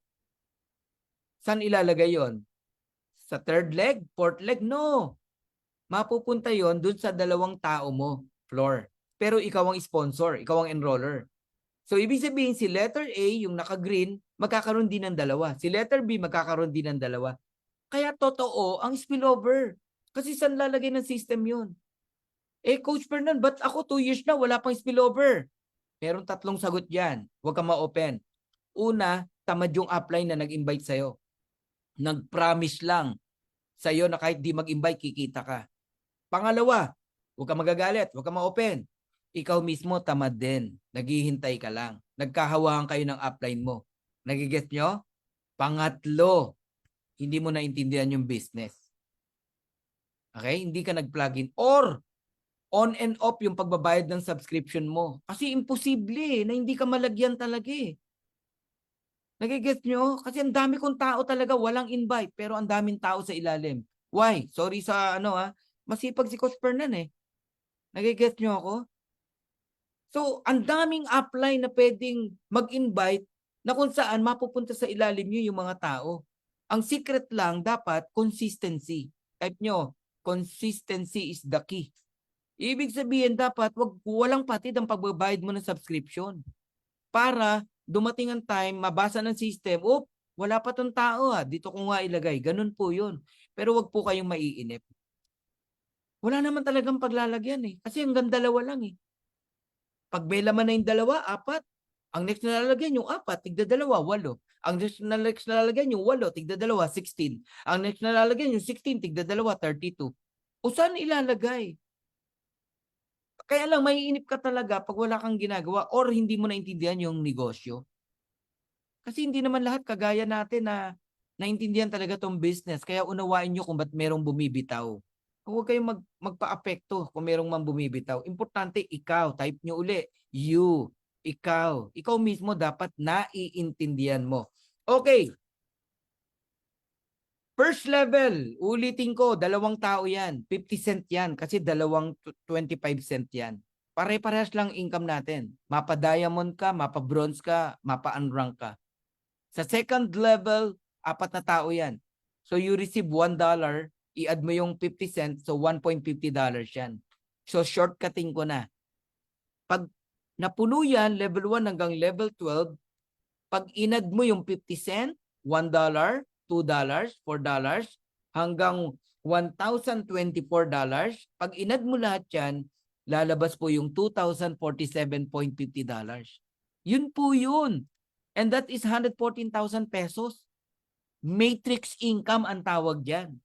Saan ilalagay yon? Sa 3rd leg? 4th leg? No. Mapupunta yon dun sa 2 tao mo, Flor. Pero ikaw ang sponsor, ikaw ang enroller. So, ibig sabihin, si letter A, yung naka-green, magkakaroon din ng 2. Si letter B, magkakaroon din ng 2. Kaya totoo ang spillover. Kasi saan lalagay ng system yun? Eh, Coach Fernan, ba't ako 2 years na wala pang spillover? Meron 3 sagot yan. Huwag ka ma-open. Una, tamad yung upline na nag-invite sa'yo. Nag-promise lang sa'yo na kahit di mag-invite, kikita ka. Pangalawa, huwag ka magagalit, huwag ka ma-open. Ikaw mismo tamad din. Naghihintay ka lang. Nagkahawahan kayo ng upline mo. Nagigets nyo? Pangatlo, hindi mo naintindihan yung business. Okay? Hindi ka nag-plugin. Or, on and off yung pagbabayad ng subscription mo. Kasi imposible na hindi ka malagyan talaga eh. Nagigets nyo? Kasi ang dami kong tao talaga, walang invite, pero ang daming tao sa ilalim. Why? Sorry sa masipag si Coach Fernan eh. Nagigets nyo ako? So, ang daming upline na pwedeng mag-invite na kung saan mapupunta sa ilalim nyo yung mga tao. Ang secret lang, dapat consistency. Type nyo, consistency is the key. Ibig sabihin, dapat walang patid ang pagbabayad mo ng subscription. Para dumating ang time, mabasa ng system, wala pa tong tao dito ko nga ilagay. Ganun po yun. Pero wag po kayong maiinip. Wala naman talagang paglalagyan eh. Kasi hanggang 2 lang eh. Pag may laman na yung 2, 4. Ang next na lalagyan yung 4, tigda 2, 8. Ang next na lalagyan yung 8, tigda 2, 16. Ang next na lalagyan yung 16, tigda 2, 32. O saan ilalagay? Kaya lang maiinip ka talaga pag wala kang ginagawa or hindi mo naintindihan yung negosyo. Kasi hindi naman lahat kagaya natin na naintindihan talaga tong business. Kaya unawain nyo kung ba't merong bumibitaw. Huwag kayong magpa-apekto kung merong man bumibitaw. Importante, ikaw. Type nyo uli. You. Ikaw. Ikaw mismo dapat naiintindihan mo. Okay. First level, ulitin ko, 2 tao yan. 50 cent yan kasi 25 cent yan. Pare-parehas lang income natin. Mapa-diamond ka, mapa-bronze ka, mapa-unrank ka. Sa second level, 4 na tao yan. So you receive $1, i-add mo yung 50 cents, so $1.50 yan. So shortcutting ko na. Pag napuno yan, level 1 hanggang level 12, pag in-add mo yung 50 cent, $1, $2, $4, hanggang $1,024, pag in-add mo lahat yan, lalabas po yung $2,047.50. Yun po yun. And that is 114,000 pesos. Matrix income ang tawag dyan.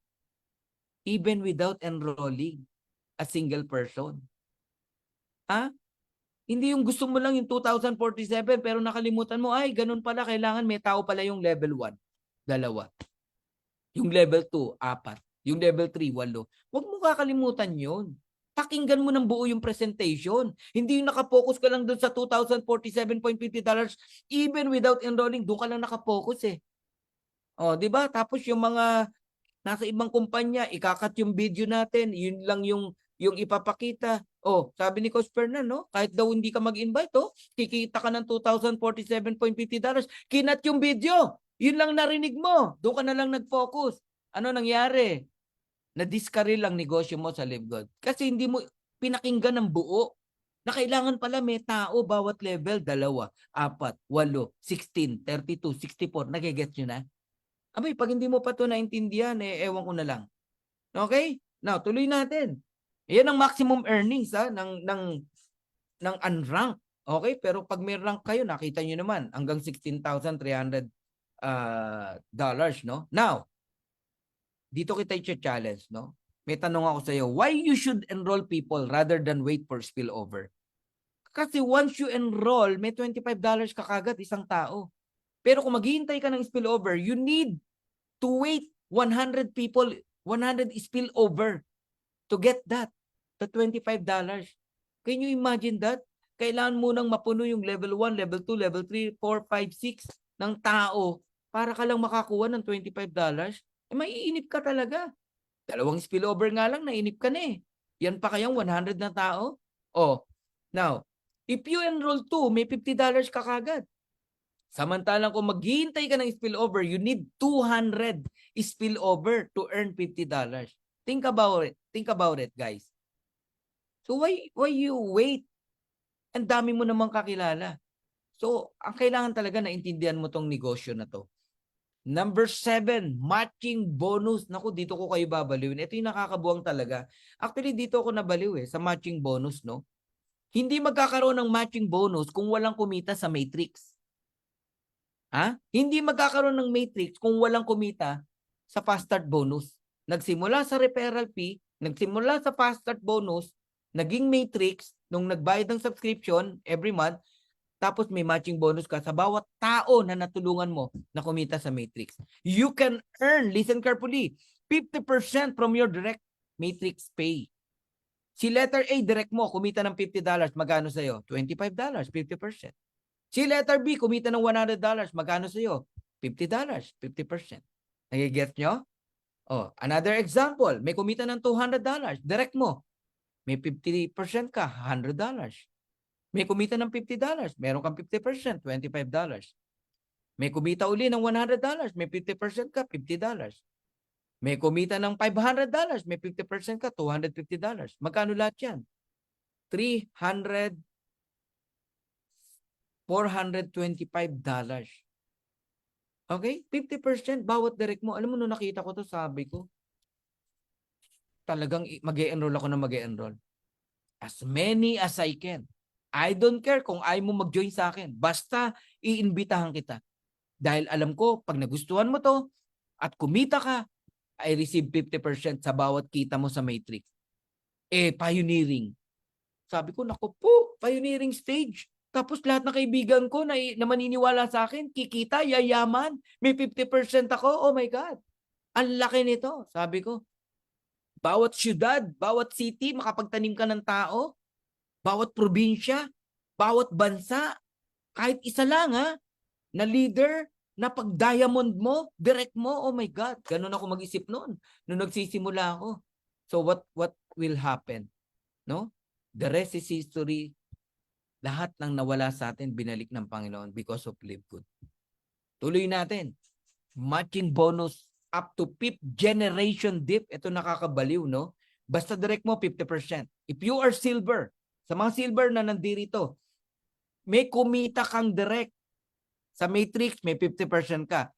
Even without enrolling a single person. Hindi yung gusto mo lang yung 2,047 pero nakalimutan mo, ay ganun pala, kailangan may tao pala yung level 1, 2. Yung level 2, 4. Yung level 3, 8. Huwag mo kakalimutan yun. Pakinggan mo ng buo yung presentation. Hindi yung nakapokus ka lang doon sa $2,047.50 even without enrolling. Doon ka lang nakapokus eh. Di ba? Tapos yung mga nasa ibang kumpanya, ikakat yung video natin, yun lang yung ipapakita. Sabi ni Coach Fernan, no? Kahit daw hindi ka mag-invite, kikita ka ng $2,047.50. Kinat yung video. Yun lang narinig mo. Doon ka na lang nag-focus. Ano nangyari? Na-discarry lang negosyo mo sa LiveGood. Kasi hindi mo pinakinggan ng buo. Na kailangan pala may tao bawat level, 2, 4, 8, 16, 32, 64. Nagigets nyo na? Abay, pag hindi mo pa ito naintindihan, ewan ko na lang. Okay? Now, tuloy natin. Yan ang maximum earnings ng unrank. Okay? Pero pag may rank kayo, nakita nyo naman, hanggang $16,300 no? Now, dito kita i-challenge, no? May tanong ako sa iyo, why you should enroll people rather than wait for spillover? Kasi once you enroll, may $25 ka kagad isang tao. Pero kung maghihintay ka ng spillover, you need to wait 100 people, 100 spill over to get that, the $25. Can you imagine that? Kailangan munang mapuno yung level 1, level 2, level 3, 4, 5, 6 ng tao para ka lang makakuha ng $25. Eh, maiinip ka talaga. Dalawang spillover nga lang, nainip ka na eh. Yan pa kayang 100 na tao? Oh, now, if you enroll 2, may $50 ka kagad. Samantalang kung maghihintay ka ng spillover, you need 200 spillover to earn $50. Think about it. Think about it, guys. So why you wait? Ang dami mo namang kakilala. So, ang kailangan talaga naintindihan mo tong negosyo na to. Number 7, matching bonus. Naku, dito ko kayo babaliwin. Ito yung nakakabuwang talaga. Actually, dito ako nabaliw sa matching bonus, no? Hindi magkakaroon ng matching bonus kung walang kumita sa matrix. Ha? Hindi magkakaroon ng matrix kung walang kumita sa fast start bonus. Nagsimula sa referral fee, nagsimula sa fast start bonus, naging matrix nung nagbayad ng subscription every month, tapos may matching bonus ka sa bawat tao na natulungan mo na kumita sa matrix. You can earn, listen carefully, 50% from your direct matrix pay. Si letter A, direct mo, kumita ng $50, magkano sa'yo? $25, 50%. Si letter B, kumita ng $100, magkano sa'yo? $50, 50%. Nagigets nyo? Oh, another example, may kumita ng $200, direct mo. May 50% ka, $100. May kumita ng $50, meron kang 50%, $25. May kumita uli ng $100, may 50% ka, $50. May kumita ng $500, may 50% ka, $250. Magkano lahat yan? $300, $425. Okay? 50% bawat direct mo. Alam mo, nung nakita ko to, sabi ko, talagang mag-e-enroll ako na mag-e-enroll. As many as I can. I don't care kung ayaw mo mag-join sa akin. Basta iimbitahan kita. Dahil alam ko, pag nagustuhan mo to at kumita ka, I receive 50% sa bawat kita mo sa matrix. Pioneering. Sabi ko, naku po, pioneering stage. Tapos lahat ng kaibigan ko na maniniwala sa akin, kikita, yayaman, may 50% ako. Oh my God. Ang laki nito. Sabi ko, bawat syudad, bawat city, makapagtanim ka ng tao, bawat probinsya, bawat bansa, kahit isa lang na leader, na pag-diamond mo, direct mo, oh my God, ganun ako mag-isip noon, nung nagsisimula ako. So what will happen? No? The rest is history. Lahat ng nawala sa atin, binalik ng Panginoon because of Live Good. Tuloy natin. Matching bonus up to 5th generation dip. Ito nakakabaliw, no? Basta direct mo, 50%. If you are silver, sa mga silver na nandirito, may kumita kang direct. Sa matrix, may 50% ka.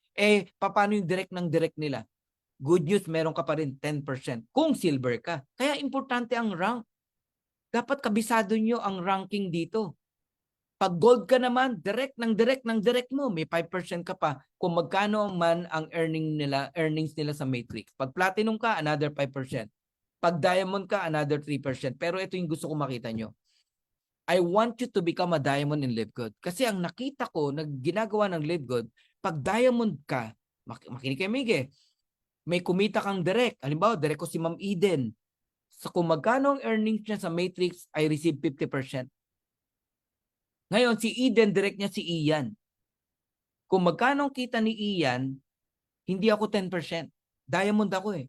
Paano yung direct ng direct nila? Good news, meron ka pa rin 10% kung silver ka. Kaya importante ang rank. Dapat kabisado nyo ang ranking dito. Pag gold ka naman, direct mo, may 5% ka pa kung magkano man ang earnings nila sa matrix. Pag platinum ka, another 5%. Pag diamond ka, another 3%. Pero ito yung gusto ko makita nyo. I want you to become a diamond in Live Good. Kasi ang nakita ko na ginagawa ng Live Good, pag diamond ka, makinig kayo, Mige, may kumita kang direct. Halimbawa, direct ko si Ma'am Eden. So kung magkano ang earnings niya sa matrix, I receive 50%. Ngayon, si Eden, direct niya si Ian. Kung magkano ang kita ni Ian, hindi ako 10%. Diamond ako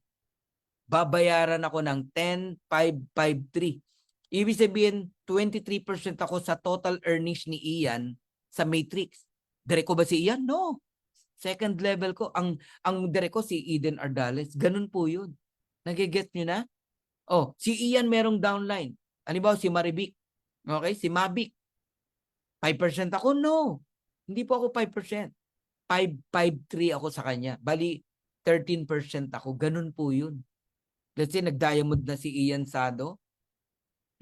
Babayaran ako ng 10,553. Ibig sabihin, 23% ako sa total earnings ni Ian sa matrix. Direct ko ba si Ian? No. Second level ko. Ang direct ko si Eden Ardales. Ganun po yun. Nagigets nyo na? Oh, si Ian merong downline. Ano ba? Si Marivic. Okay? Si Mavic. 5% ako? No. Hindi po ako 5%. 553 ako sa kanya. Bali, 13% ako. Ganun po yun. Let's say, nag-diamond na si Ian Sado.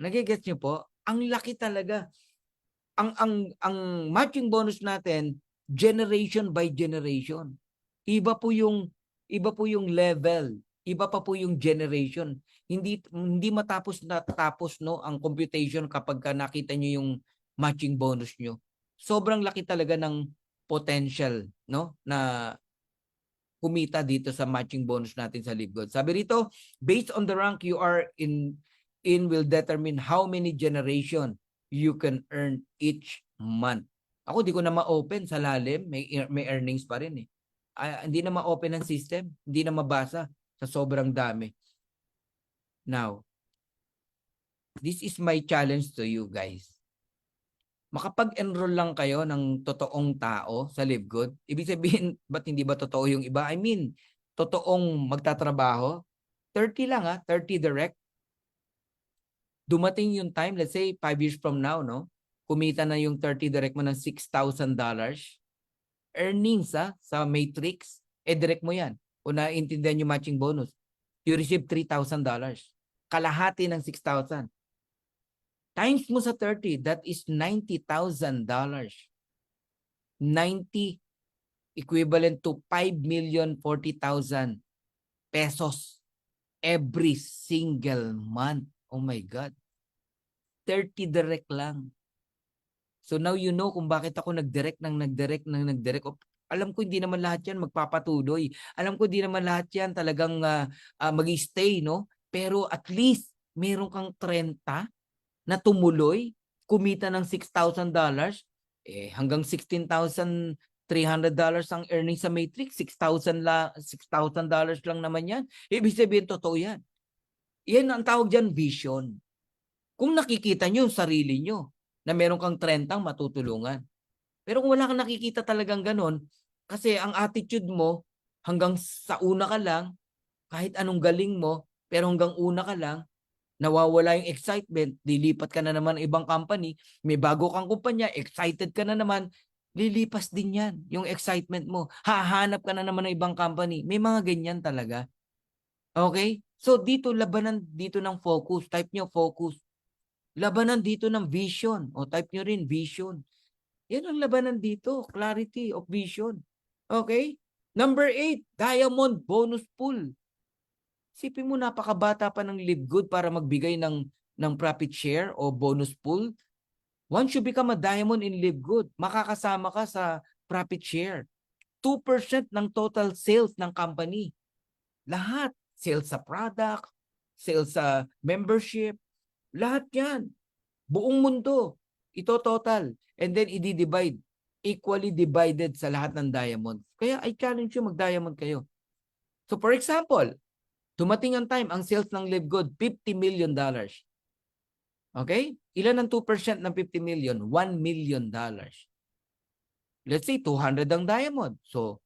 Nagigets nyo po? Ang laki talaga. Ang matching bonus natin, generation by generation. Iba po yung level. Iba pa po yung generation. Hindi matapos no ang computation kapag nakita nyo yung matching bonus nyo. Sobrang laki talaga ng potential, no, na kumita dito sa matching bonus natin sa LiveGood. Sabi rito, based on the rank you are in will determine how many generation you can earn each month. Ako di ko na ma-open sa lalim, may earnings pa rin eh. Hindi na ma-open ang system, hindi na mabasa sa sobrang dami. Now, this is my challenge to you guys. Makapag-enroll lang kayo ng totoong tao sa LiveGood. Ibig sabihin, ba't hindi ba totoo yung iba? I mean, totoong magtatrabaho. 30 lang 30 direct. Dumating yung time, let's say 5 years from now, no? Kumita na yung 30 direct mo ng $6,000. Earnings sa matrix, direct mo yan. Kung naiintindihan yung matching bonus, you receive $3,000. Kalahati ng 6,000. Times mo sa 30, that is $90,000. 90 equivalent to 5,040,000 pesos every single month. Oh my God. 30 direct lang. So now you know kung bakit ako nag-direct. Alam ko hindi naman lahat yan magpapatuloy. Alam ko hindi naman lahat yan talagang mag-stay, no? Pero at least meron kang 30 na tumuloy, kumita ng $6,000, hanggang $16,300 ang earnings sa matrix, $6,000 lang naman yan. Ibig sabihin, totoo yan. Yan ang tawag dyan, vision. Kung nakikita nyo yung sarili nyo, na meron kang 30 matutulungan. Pero kung wala kang nakikita talagang ganon, kasi ang attitude mo, hanggang sa una ka lang, kahit anong galing mo, pero hanggang una ka lang, nawawala yung excitement, lilipat ka na naman ibang company, may bago kang kumpanya, excited ka na naman, lilipas din yan, yung excitement mo. Hahanap ka na naman ng ibang company. May mga ganyan talaga. Okay? So dito, labanan dito ng focus. Type nyo focus. Labanan dito ng vision. O type nyo rin vision. Yan ang labanan dito. Clarity of vision. Okay? Number 8, Diamond Bonus Pool. Sipin mo, napakabata pa ng LiveGood para magbigay ng profit share o bonus pool. Once you become a diamond in LiveGood, makakasama ka sa profit share. 2% ng total sales ng company. Lahat. Sales sa product, sales sa membership, lahat yan. Buong mundo. Ito total. And then i-divide. Equally divided sa lahat ng diamond. Kaya I challenge you, mag-diamond kayo. So for example, dumating ang time, ang sales ng LiveGood, $50 million. Okay? Ilan ang 2% ng 50 million? $1 million. Let's say 200 ang diamond. So,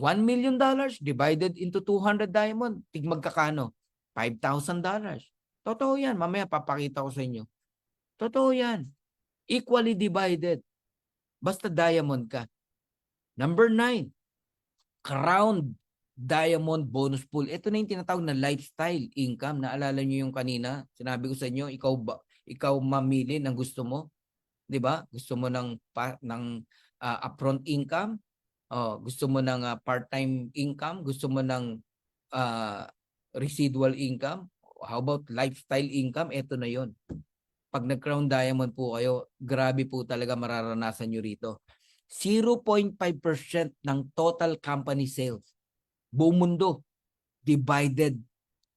$1 million divided into 200 diamond. Tig magkakano? $5,000. Totoo yan. Mamaya papakita ko sa inyo. Totoo yan. Equally divided. Basta diamond ka. Number 9, Crown Diamond Bonus Pool. Ito na yung tinatawag na lifestyle income. Naalala nyo yung kanina? Sinabi ko sa inyo, ikaw mamili ng gusto mo. 'Di ba? Gusto mo ng upfront income, gusto mo ng part-time income, gusto mo ng residual income. How about lifestyle income? Ito na 'yon. Pag nag-Crown Diamond po kayo, grabe po talaga mararanasan nyo rito. 0.5% ng total company sales. Buong mundo, divided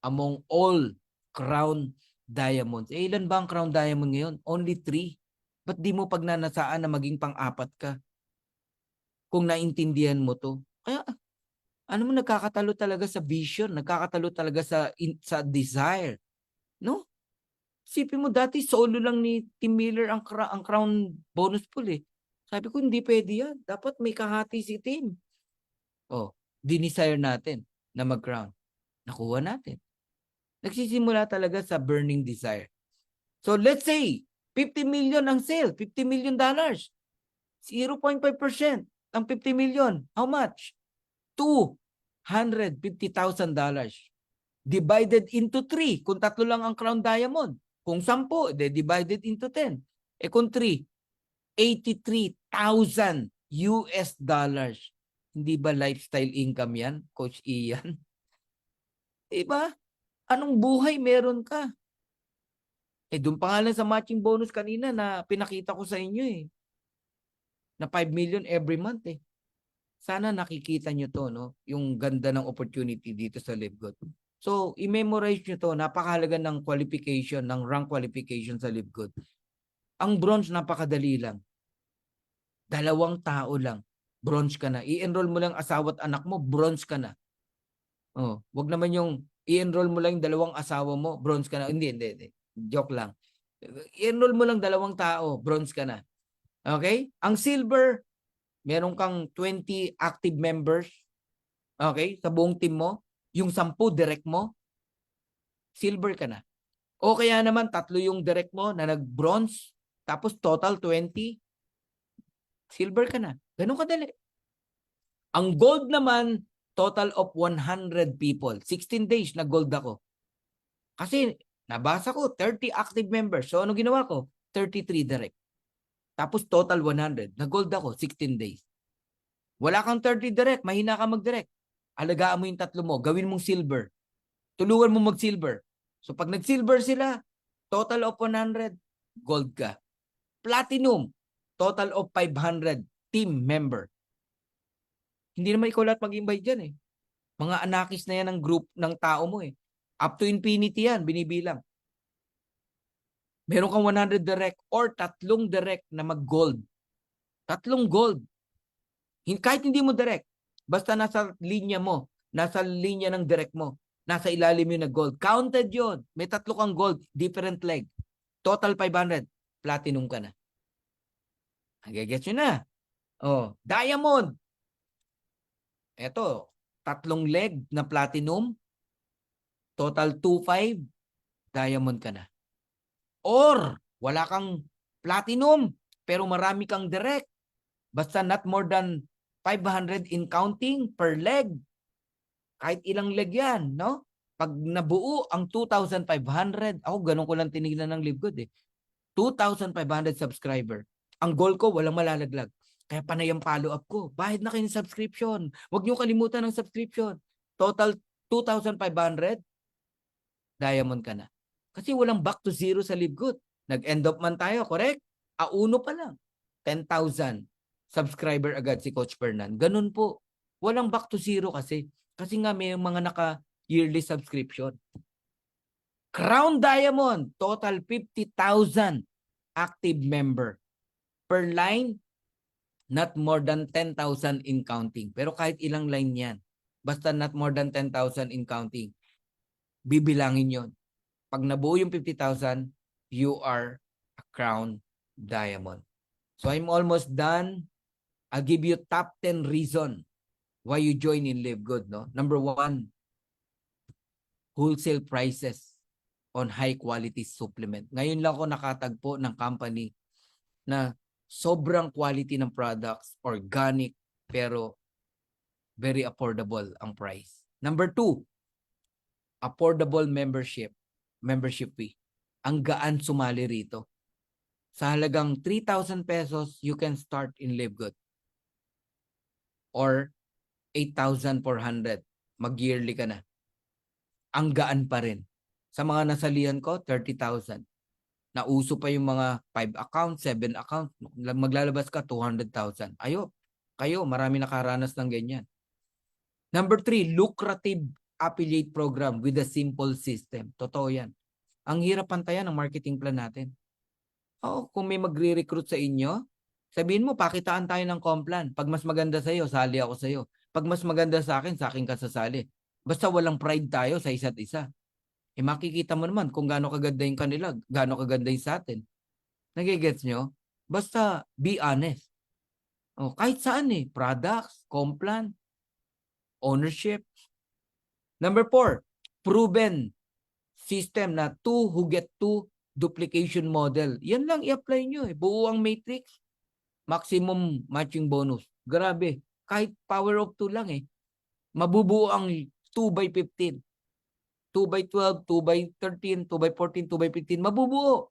among all Crown Diamonds. Ilan ba ang Crown Diamond ngayon? Only 3. Ba't di mo pagnanasaan na maging pang-4 ka? Kung naintindihan mo to. Kaya, nagkakatalo talaga sa vision, nagkakatalo talaga sa desire. No? Sipin mo, dati solo lang ni Tim Miller ang Crown Bonus Pool eh. Sabi ko, hindi pwede yan. Dapat may kahati si Tim. Dinesire natin na mag-crown. Nakuha natin. Nagsisimula talaga sa burning desire. So let's say, 50 million ang sale, $50 million. 0.5% ang 50 million. How much? $250,000. Divided into 3. Kung 3 lang ang Crown Diamond. Kung 10, divided into 10. Kung 3, $83,000. Hindi ba lifestyle income yan, Coach Ian? Diba? Anong buhay meron ka? Doon pa nga lang sa matching bonus kanina na pinakita ko sa inyo na 5 million every month Sana nakikita nyo to, no? Yung ganda ng opportunity dito sa Live Good. So, i-memorize nyo to. Napakahalaga ng qualification, ng rank qualification sa Live Good. Ang bronze, napakadali lang. 2 tao lang. Bronze ka na. I-enroll mo lang asawa at anak mo, bronze ka na. Oh, wag naman yung i-enroll mo lang yung 2 asawa mo, bronze ka na. Hindi. Joke lang. I-enroll mo lang 2 tao, bronze ka na. Okay? Ang silver, meron kang 20 active members. Okay? Sa buong team mo. Yung 10 direct mo, silver ka na. O kaya naman, 3 yung direct mo na nag-bronze, tapos total 20, silver ka na. Ganun kadali. Ang gold naman, total of 100 people. 16 days na gold ako. Kasi nabasa ko, 30 active members. So ano ginawa ko? 33 direct. Tapos total 100. Na-gold ako, 16 days. Wala kang 30 direct, mahina ka mag-direct. Alagaan mo yung 3 mo, gawin mong silver. Tulungan mo mag-silver. So pag nag-silver sila, total of 100, gold ka. Platinum, total of 500, team member. Hindi naman ikaw lahat mag-invite dyan eh. Mga anakis na yan ng group ng tao mo eh. Up to infinity yan, binibilang. Meron kang 100 direct or 3 direct na mag-gold. 3 gold. Kahit hindi mo direct, basta nasa linya mo, nasa linya ng direct mo, nasa ilalim yung nag-gold. Counted yun. May 3 kang gold, different leg. Total 500, platinum ka na. Nagigets nyo na. Oh, diamond. Eto, 3 leg na platinum, total 2.5, diamond ka na. Or, wala kang platinum, pero marami kang direct. Basta not more than 500 in counting per leg. Kahit ilang leg yan, no? Pag nabuo ang 2,500, ako ganun ko lang tinignan ng Live Good eh. 2,500 subscriber. Ang goal ko, walang malalaglag. Kaya panay ang follow-up ko. Bahid na kayo ng subscription. Huwag niyo kalimutan ng subscription. Total 2,500, diamond ka na. Kasi walang back to zero sa Live Good. Nag-end up man tayo, correct? Auno pa lang. 10,000 subscriber agad si Coach Fernan. Ganun po. Walang back to zero kasi. Kasi nga may mga naka-yearly subscription. Crown Diamond, total 50,000 active member. Per line, not more than 10,000 in counting. Pero kahit ilang line yan, basta not more than 10,000 in counting, bibilangin yon. Pag nabuo yung 50,000, you are a Crown Diamond. So I'm almost done. I'll give you top 10 reason why you join in Live Good. No? Number 1, wholesale prices on high quality supplement. Ngayon lang ako nakatagpo ng company na sobrang quality ng products, organic, pero very affordable ang price. Number 2, affordable membership fee. Ang gaan sumali rito. Sa halagang 3,000 pesos, you can start in Live Good. Or 8,400, mag-yearly ka na. Ang gaan pa rin. Sa mga nasalihan ko, 30,000. Nauso pa yung mga 5 accounts, 7 accounts. Maglalabas ka, 200,000. Kayo, marami nakaranas ng ganyan. Number 3, lucrative affiliate program with a simple system. Totoo yan. Ang hirap pantayan ng marketing plan natin. Kung may magre-recruit sa inyo, sabihin mo, pakitaan tayo ng complan. Pag mas maganda sa'yo, sali ako sa'yo. Pag mas maganda sa akin ka sasali. Basta walang pride tayo sa isa't isa. Makikita mo naman kung gaano kaganda yung kanila, gaano kaganda yung sa atin. Nagigets nyo? Basta be honest. Kahit saan products, complan, ownership. Number 4, proven system na 2 who get 2 duplication model. Yan lang i-apply nyo. Buo ang matrix. Maximum matching bonus. Grabe. Kahit power of 2 lang mabubuo ang 2 by 15. 2 by 12, 2 by 13, 2 by 14, 2 by 15. Mabubuo.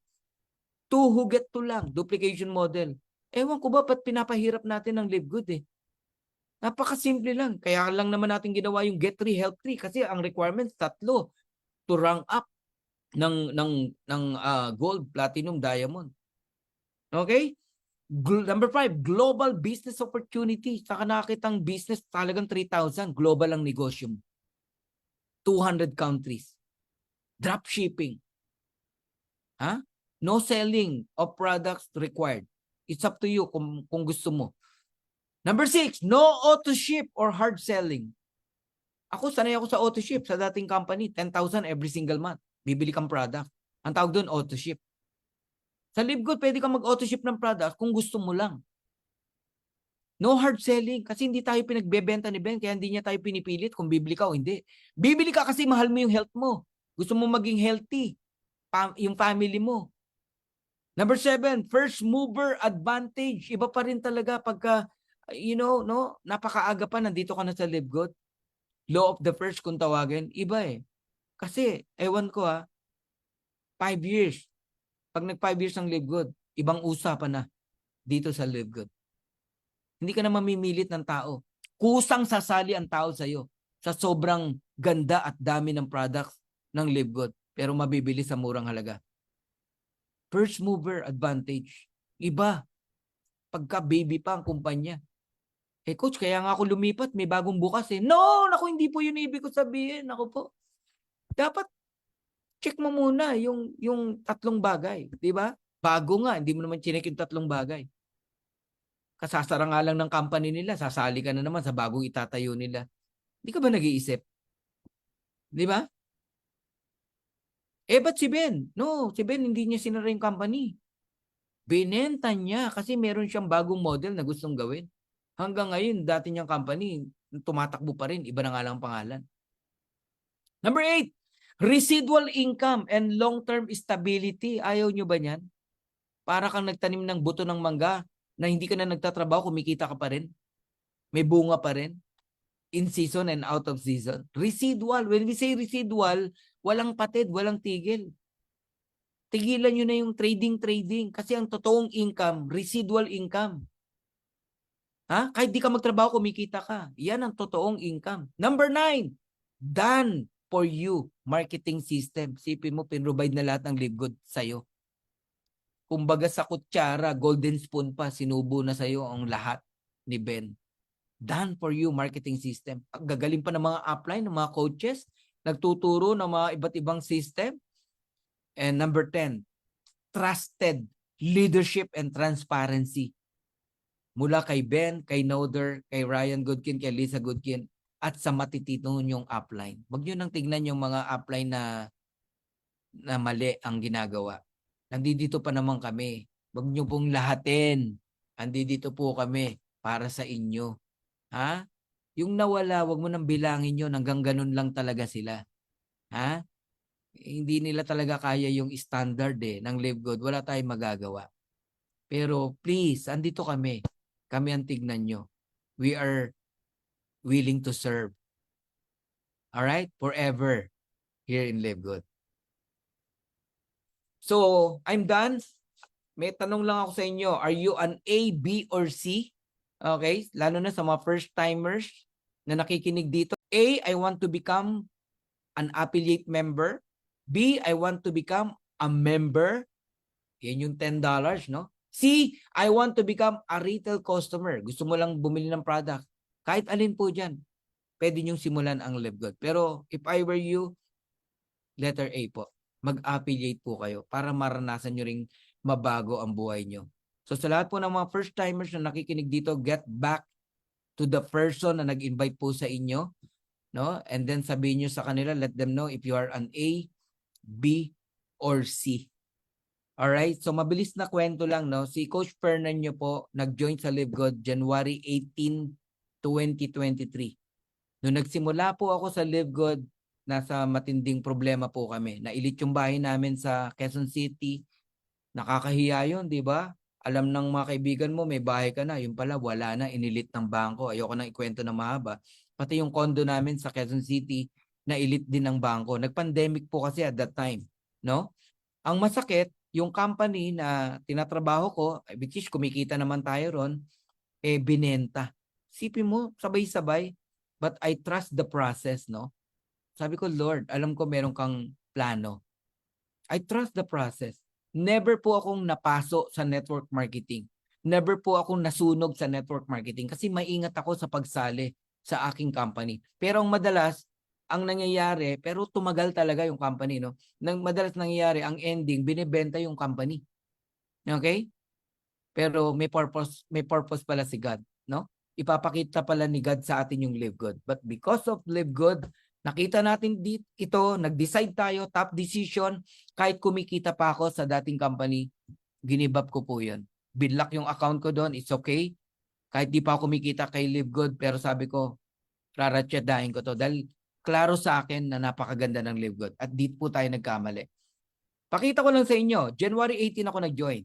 2 who get 2 lang. Duplication model. Ewan ko ba ba't pinapahirap natin ang Live Good Napakasimple lang. Kaya lang naman natin ginawa yung Get 3, Help 3 kasi ang requirements 3 to rank up ng gold, platinum, diamond. Okay? Number 5, global business opportunity. Saka nakakitang business talagang 3,000. Global ang negosyo mo. 200 countries. Drop shipping. Ha? No selling of products required. It's up to you kung gusto mo. Number 6, no auto ship or hard selling. Ako, sanay ako sa auto ship sa dating company. 10,000 every single month. Bibili kang product. Ang tawag doon, auto ship. Sa LiveGood, pwede kang mag-auto ship ng product kung gusto mo lang. No hard selling kasi hindi tayo pinagbebenta ni Ben kaya hindi niya tayo pinipilit kung bibili ka o hindi. Bibili ka kasi mahal mo yung health mo. Gusto mo maging healthy. Yung family mo. Number 7, first mover advantage. Iba pa rin talaga pagka, no, napakaaga pa nandito ka na sa LiveGood. Law of the first kung tawagin, iba eh. Kasi, ewan ko 5 years. Pag nag 5 years ang LiveGood, ibang usapan na dito sa LiveGood. Hindi ka na mamimilit ng tao. Kusang sasali ang tao sa'yo sa sobrang ganda at dami ng products ng LiveGood pero mabibili sa murang halaga. First mover advantage. Iba. Pagka baby pa ang kumpanya. Coach, kaya nga ako lumipat, may bagong bukas eh. No, naku, hindi po yun ibig ko sabihin. Naku po. Dapat check mo muna yung tatlong bagay. Di ba? Bago nga, hindi mo naman chinek yung tatlong bagay. Kasasara nga lang ng company nila, sasali ka na naman sa bagong itatayo nila. Hindi ka ba nag-iisip? Di ba? Ba't si Ben? No, si Ben hindi niya sinara yung company. Binenta niya kasi meron siyang bagong model na gustong gawin. Hanggang ngayon, dati niyang company, tumatakbo pa rin. Iba na nga lang ang pangalan. Number 8, residual income and long-term stability. Ayaw nyo ba niyan? Para kang nagtanim ng buto ng mangga na hindi ka na nagtatrabaho, kumikita ka pa rin. May bunga pa rin. In season and out of season. Residual. When we say residual, walang patid, walang tigil. Tigilan nyo na yung trading. Kasi ang totoong income, residual income. Ha? Kahit di ka magtrabaho, kumikita ka. Yan ang totoong income. Number 9, done for you marketing system. Sipin mo, pinrovide na lahat ng LiveGood sa'yo. Kumbaga sa kutsara, golden spoon pa, sinubo na sa'yo ang lahat ni Ben. Done for you marketing system. Gagaling pa ng mga upline, ng mga coaches, nagtuturo ng mga iba't ibang system. And number 10, trusted leadership and transparency. Mula kay Ben, kay Noder, kay Ryan Goodkin, kay Lisa Goodkin, at sa matitino yung upline. Huwag nyo nang tignan yung mga upline na mali ang ginagawa. Nandito pa naman kami. Huwag nyo pong lahatin. Nandito po kami para sa inyo. Ha? Yung nawala, wag mo nang bilangin yun. Hanggang ganun lang talaga sila. Ha? Hindi nila talaga kaya yung standard ng LiveGood. Wala tayong magagawa. Pero please, andito kami. Kami ang tignan nyo. We are willing to serve. Alright? Forever here in LiveGood. So, I'm done. May tanong lang ako sa inyo. Are you an A, B, or C? Okay? Lalo na sa mga first-timers na nakikinig dito. A, I want to become an affiliate member. B, I want to become a member. Yan yung $10, no? C, I want to become a retail customer. Gusto mo lang bumili ng product. Kahit alin po dyan, pwede niyong simulan ang LiveGood. Pero if I were you, letter A po. Mag-affiliate po kayo para maranasan nyo ring mabago ang buhay nyo. So sa lahat po ng mga first-timers na nakikinig dito, get back to the person na nag-invite po sa inyo. No? And then sabihin nyo sa kanila, let them know if you are an A, B, or C. Alright? So mabilis na kwento lang. No? Si Coach Fernan nyo po, nag-join sa LiveGood January 18, 2023. Noong nagsimula po ako sa LiveGood, nasa matinding problema po kami. Nailit yung bahay namin sa Quezon City. Nakakahiya yun, di ba? Alam ng mga kaibigan mo, may bahay ka na. Yung pala, wala na. Inilit ng bangko. Ayoko nang ikwento na mahaba. Pati yung condo namin sa Quezon City, nailit din ng bangko. Nag-pandemic po kasi at that time. No? Ang masakit, yung company na tinatrabaho ko, which is kumikita naman tayo ron, binenta. Sipin mo, sabay-sabay. But I trust the process, no? Sabi ko, Lord, alam ko meron kang plano. I trust the process. Never po akong napaso sa network marketing. never po akong nasunog sa network marketing kasi maingat ako sa pagsali sa aking company. Pero ang madalas, ang nangyayari, pero tumagal talaga yung company, no? Madalas nangyayari, ang ending, binibenta yung company. Okay? Pero may purpose pala si God, no? Ipapakita pala ni God sa atin yung live good. But because of live good, nakita natin ito, nag-decide tayo, top decision, kahit kumikita pa ako sa dating company, ginibab ko po yun. Binlock yung account ko doon, it's okay. Kahit di pa ako kumikita kay live good, pero sabi ko, raratsyadahin ko to. Dahil klaro sa akin na napakaganda ng live good. At dito po tayo nagkamali. Pakita ko lang sa inyo, January 18 ako nag-join.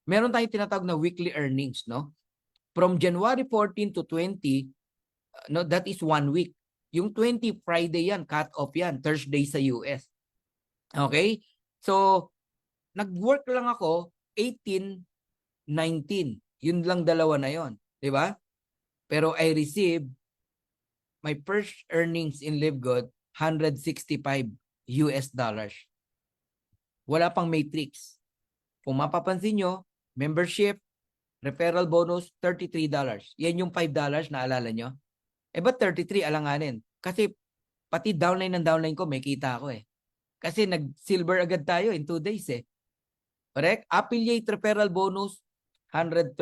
Meron tayong tinatawag na weekly earnings, no? From January 14 to 20, no, that is 1 week. Yung 20 Friday yan, cut off yan, Thursday sa US. Okay? So, nag-work lang ako 18, 19. Yun lang dalawa na yon, di ba? Pero I received my first earnings in LiveGood, $165. Wala pang matrix. Kung mapapansin nyo, membership, referral bonus, $33. Yan yung $5 na alala nyo. Eh ba't 33 alanganin? Kasi pati downline ko may kita ako eh. Kasi nag-silver agad tayo in 2 days eh. Correct? Affiliate referral bonus, $132.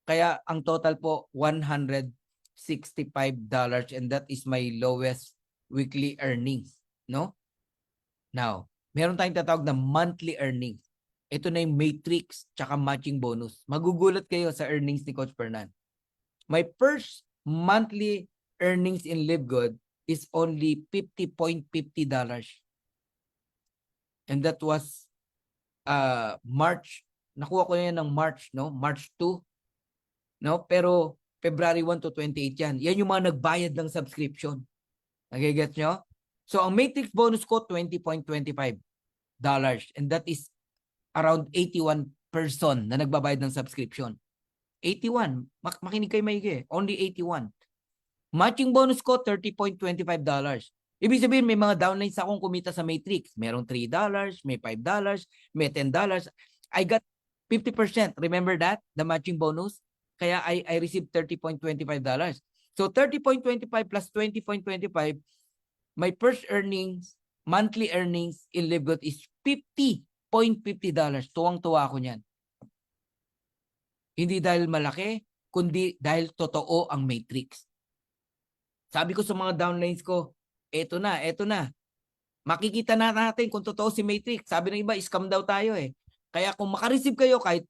Kaya ang total po, $165 and that is my lowest weekly earnings. No? Now, meron tayong tatawag na monthly earnings. Ito na yung matrix tsaka matching bonus. Magugulat kayo sa earnings ni Coach Fernan. My first monthly earnings in LiveGood is only $50.50. And that was March. Nakuha ko yan ng March, no? March 2. No? Pero February 1 to 28 yan. Yan yung mga nagbayad ng subscription. Nagigets nyo? So, ang matrix bonus ko, $20.25. And that is around 81 person na nagbabayad ng subscription. 81. Makinig kayo maigi. Only 81. Matching bonus ko, $30.25. Ibig sabihin, may mga downlines akong kumita sa matrix. Merong $3, may $5, may $10. I got 50%. Remember that? The matching bonus? Kaya I received $30.25. So, $30.25 plus $20.25, my first earnings, monthly earnings in LiveGood is $50.50. Tuwang-tuwa ako niyan. Hindi dahil malaki, kundi dahil totoo ang matrix. Sabi ko sa mga downlines ko, eto na. Makikita na natin kung totoo si matrix. Sabi ng iba, scam daw tayo eh. Kaya kung makareceive kayo kahit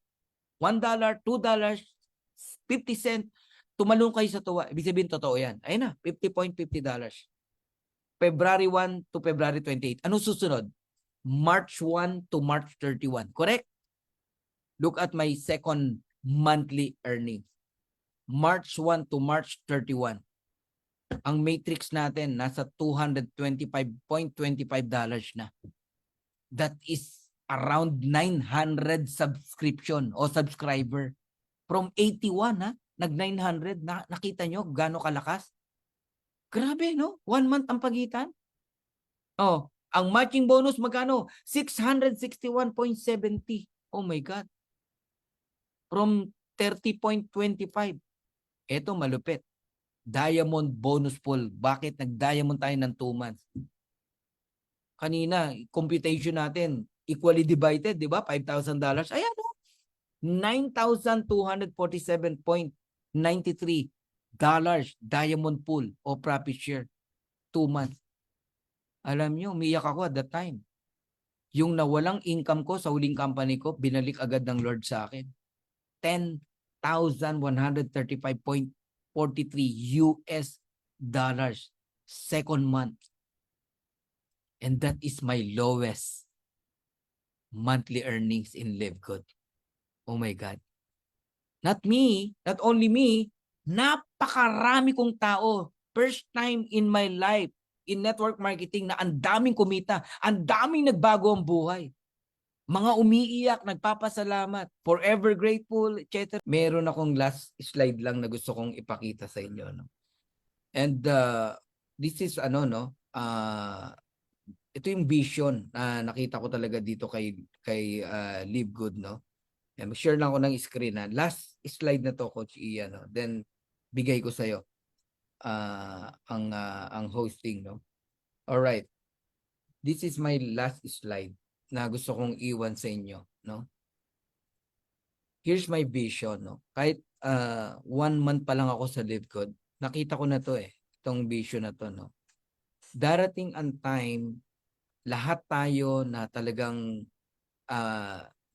$1, $2, 50 cent, tumalong kayo sa tuwa. Ibig sabihin, totoo yan. Ayun na, $50.50. February 1 to February 28. Ano susunod? March 1 to March 31. Correct? Look at my second monthly earnings. March 1 to March 31. Ang matrix natin nasa $225.25 na. That is around 900 subscription o subscriber. From 81 ha, nag 900 na, nakita nyo gaano kalakas? Grabe no? 1 month ang pagitan. Oh, ang matching bonus magkano? 661.70. Oh my God. From 30.25. Ito malupit. Diamond bonus pool. Bakit nag-diamond tayo ng 2 months? Kanina, computation natin, equally divided, di ba? $5,000. Ayan o. $9,247.93 diamond pool o profit share. 2 months. Alam nyo, umiyak ako at that time. Yung nawalang income ko sa huling company ko, binalik agad ng Lord sa akin. $10,135.43 US dollars second month. And that is my lowest monthly earnings in LiveGood. Oh my God. Not me, not only me, napakarami kong tao. First time in my life in network marketing na ang daming kumita, ang daming nagbago ang buhay. Mga umiiyak, nagpapasalamat, forever grateful, etc. Meron akong last slide lang na gusto kong ipakita sa inyo. No? And this is ito yung vision na nakita ko talaga dito kay LiveGood, no? Share lang ako ng screen. Last slide na to, Coach Ian. No? Then, bigay ko sa'yo ang hosting. No? Alright. This is my last slide na gusto kong iwan sa inyo. No? Here's my vision. No? Kahit 1 month pa lang ako sa LiveGood, nakita ko na to itong vision na to. No? Darating ang time, lahat tayo na talagang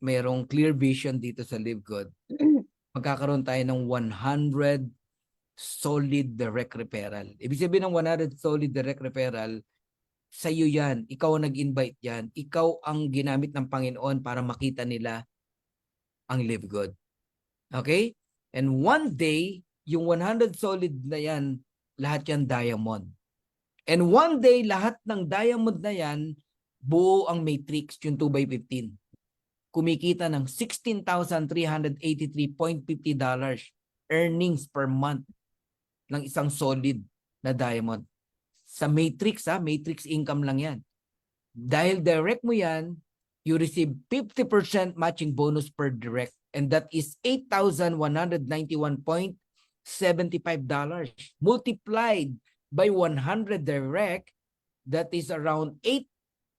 mayroong clear vision dito sa LiveGood, magkakaroon tayo ng 100 solid direct referral. Ibig sabihin ng 100 solid direct referral, sa iyo yan. Ikaw ang nag-invite yan. Ikaw ang ginamit ng Panginoon para makita nila ang LiveGood. Okay? And one day, yung 100 solid na yan, lahat yan diamond. And one day, lahat ng diamond na yan, buo ang matrix, yung 2x15. Kumikita ng $16,383.50 earnings per month ng isang solid na diamond. Sa matrix, matrix income lang yan. Dahil direct mo yan, you receive 50% matching bonus per direct. And that is $8,191.75. Multiplied by 100 direct, that is around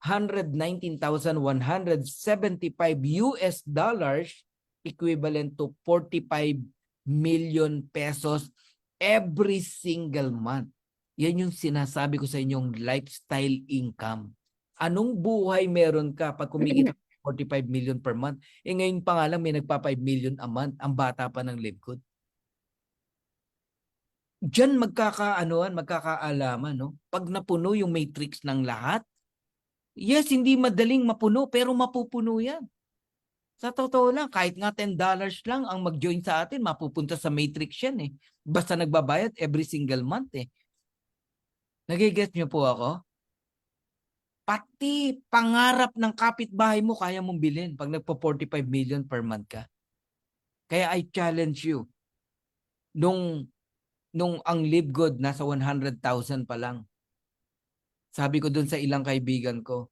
$819,175 US dollars, equivalent to 45 million pesos every single month. Yan yung sinasabi ko sa inyong lifestyle income. Anong buhay meron ka pag kumikita 45 million per month? Ngayon pa nga lang may nagpa 5 million a month, ang bata pa ng LiveGood. Diyan magkakaalaman, no? Pag napuno yung matrix ng lahat, yes, hindi madaling mapuno, pero mapupuno yan. Sa totoo lang, kahit nga $10 lang ang mag-join sa atin, mapupunta sa matrix yan Basta nagbabayad every single month Nagigets niyo po ako? Pati pangarap ng kapitbahay mo kaya mong bilhin pag nagpo-45 million per month ka. Kaya I challenge you, nung ang LiveGood nasa 100,000 pa lang, sabi ko dun sa ilang kaibigan ko,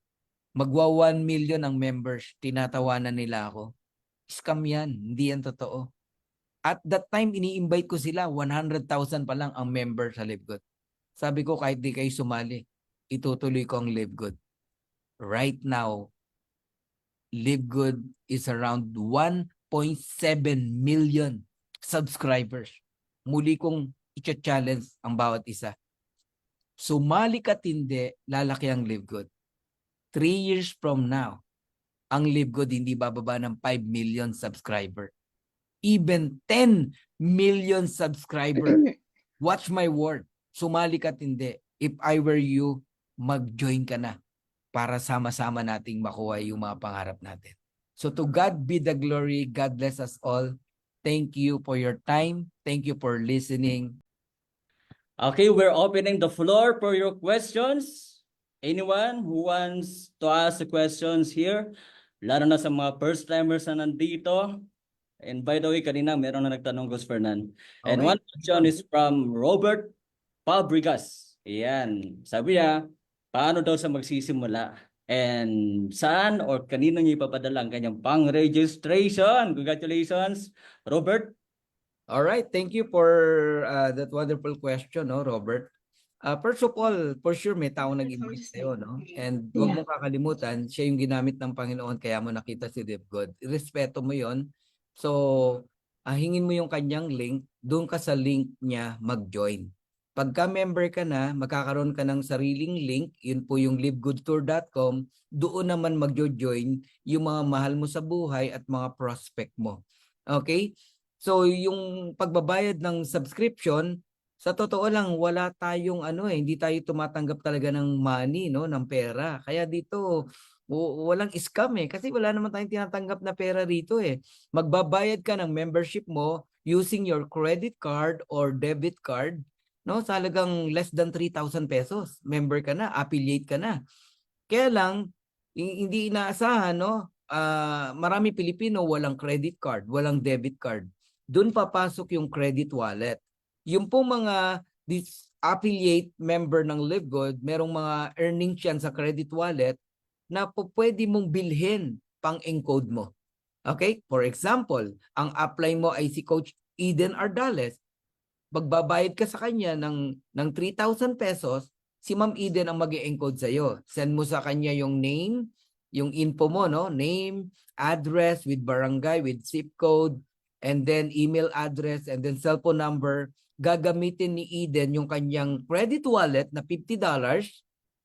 magwa 1 million ang members, tinatawanan nila ako. Scam yan, hindi yan totoo. At that time, ini-invite ko sila, 100,000 pa lang ang member sa LiveGood. Sabi ko, kahit di kayo sumali, itutuloy ko ang LiveGood. Right now, LiveGood is around 1.7 million subscribers. Muli kong i-challenge ang bawat isa. Sumali ka't hindi, lalaki ang LiveGood. 3 years from now, ang LiveGood hindi bababa ng 5 million subscriber. Even 10 million subscriber. Watch my word. Sumali ka't hindi. If I were you, mag-join ka na para sama-sama nating makuha yung mga pangarap natin. So to God be the glory. God bless us all. Thank you for your time. Thank you for listening. Okay, we're opening the floor for your questions. Anyone who wants to ask the questions here, lalo na sa mga first-timers na nandito. And by the way, kanina meron na nagtanong, Gus Fernan. And Okay. one question is from Robert Fabregas. Ayan, sabi niya, paano daw sa magsisimula? And saan or kanino niya ipapadala ang kanyang pang-registration? Congratulations, Robert. All right, thank you for that wonderful question, no, Robert. First of all, for sure may tao nag-invite sa'yo, no? And huwag mong kakalimutan, siya yung ginamit ng Panginoon kaya mo nakita si LiveGood. Respeto mo yon. So, hingin mo yung kanyang link, doon ka sa link niya mag-join. Pagka member ka na, magkakaroon ka ng sariling link, yun po yung livegoodtour.com, doon naman mag-join yung mga mahal mo sa buhay at mga prospect mo. Okay? So, yung pagbabayad ng subscription, sa totoo lang, wala tayong hindi tayo tumatanggap talaga ng money, no, ng pera. Kaya dito, walang scam kasi wala naman tayong tinatanggap na pera rito Magbabayad ka ng membership mo using your credit card or debit card, no, sa halagang less than 3,000 pesos. Member ka na, affiliate ka na. Kaya lang, hindi inaasahan, no, marami Pilipino walang credit card, walang debit card. Doon papasok yung credit wallet. Yung po mga affiliate member ng LiveGood, merong mga earnings yan sa credit wallet na po pwede mong bilhin pang encode mo. Okay? For example, ang apply mo ay si Coach Eden Ardales, magbabayad ka sa kanya ng 3,000 pesos, si Ma'am Eden ang mag-e-encode sa'yo. Send mo sa kanya yung name, yung info mo, no? Name, address with barangay, with zip code, and then email address, and then cellphone number. Gagamitin ni Eden yung kanyang credit wallet na $50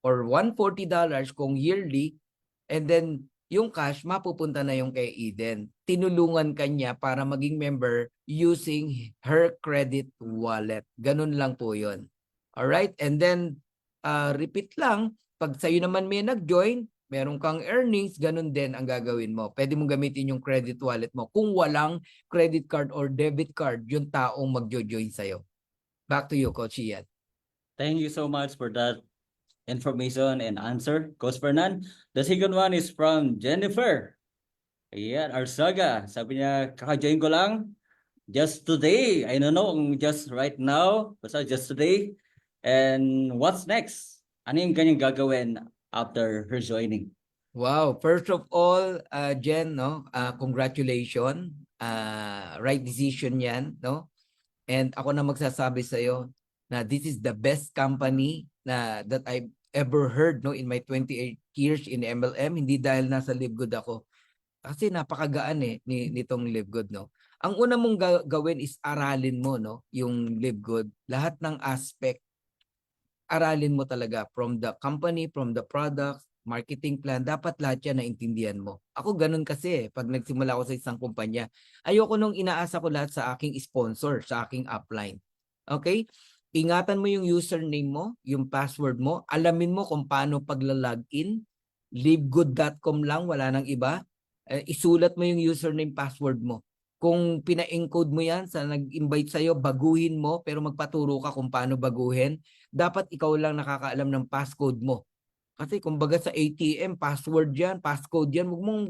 or $140 kung yearly, and then yung cash, mapupunta na yung kay Eden. Tinulungan kanya para maging member using her credit wallet. Ganun lang po yun. Alright? And then, repeat lang, pag sa'yo naman may nag-join, meron kang earnings, ganun din ang gagawin mo. Pwede mong gamitin yung credit wallet mo kung walang credit card or debit card yung taong mag-join sa'yo. Back to you, Coach Ian. Thank you so much for that information and answer, Coach Fernan. The second one is from Jennifer. Ayan, Arsaga. Sabi niya, kaka-join ko lang just today. I don't know kung just right now, basta just today. And what's next? Ano yung kanyang gagawin after her joining? Wow, first of all, Jen, no, congratulations. Right decision 'yan, no? And ako na magsasabi sa iyo na this is the best company that I've ever heard, no, in my 28 years in MLM. Hindi dahil nasa Live Good ako. Kasi napakagaan nitong Live Good, no. Ang una mong gawin is aralin mo, no, yung Live Good. Lahat ng aspect aralin mo talaga, from the company, from the product, marketing plan, dapat lahat yan naintindihan mo. Ako ganun kasi pag nagsimula ako sa isang kumpanya, ayoko nung inaasa ko lahat sa aking sponsor, sa aking upline. Okay? Ingatan mo yung username mo, yung password mo, alamin mo kung paano pagla-login, livegood.com lang, wala nang iba. Isulat mo yung username, password mo. Kung pina-encode mo yan sa nag-invite sa'yo, baguhin mo, pero magpaturo ka kung paano baguhin. Dapat ikaw lang nakakaalam ng passcode mo. Kasi kumbaga sa ATM, password yan, passcode yan, huwag mong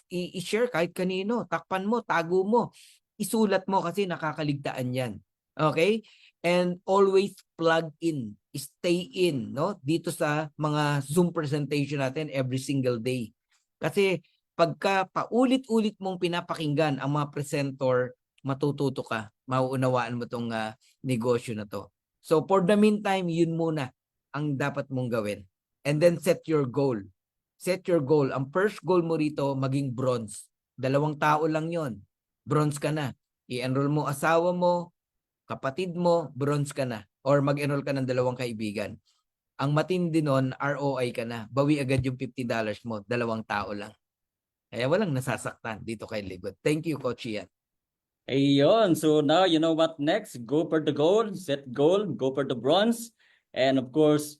i-share kahit kanino. Takpan mo, tago mo. Isulat mo kasi nakakaligtaan yan. Okay? And always plug in, stay in, no? Dito sa mga Zoom presentation natin every single day. Kasi pagka paulit-ulit mong pinapakinggan ang mga presenter, matututo ka, mauunawaan mo tong negosyo na to. So for the meantime, yun muna ang dapat mong gawin. And then set your goal. Set your goal. Ang first goal mo rito, maging bronze. 2 tao lang yon. Bronze ka na. I-enroll mo asawa mo, kapatid mo, bronze ka na. Or mag-enroll ka ng 2 kaibigan. Ang matindi nun, ROI ka na. Bawi agad yung $50 mo. 2 tao lang. Kaya walang nasasaktan dito kay Live Good. Thank you, Coach Ian. Ayun, so now you know what next. Go for the goal, set goal, go for the bronze. And of course,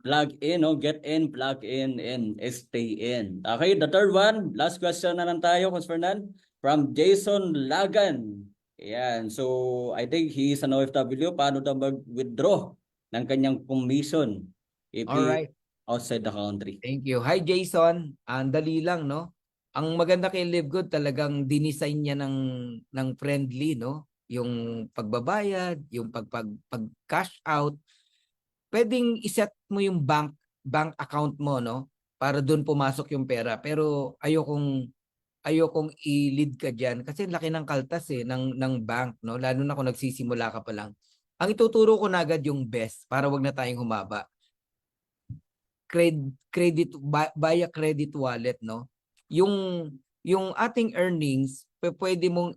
plug in, no? Get in, plug in, and stay in. Okay, the third one, last question na lang tayo, Coach Fernan, from Jason Lagan. Ayan, so I think he is an OFW. Paano daw mag-withdraw ng kanyang commission if he Alright. outside the country? Thank you. Hi, Jason. Ang dali lang, no? Ang maganda kay Live Good, talagang dinesign niya ng friendly, no? Yung pagbabayad, yung pag-cash out. Pwedeng iset mo yung bank account mo, no? Para doon pumasok yung pera. Pero ayokong i-lead ka diyan kasi laki ng kaltas ng bank, no? Lalo na kung nagsisimula ka pa lang. Ang ituturo ko na agad yung best para wag na tayong humaba. Credit via credit wallet, no? Yung ating earnings, pwede mong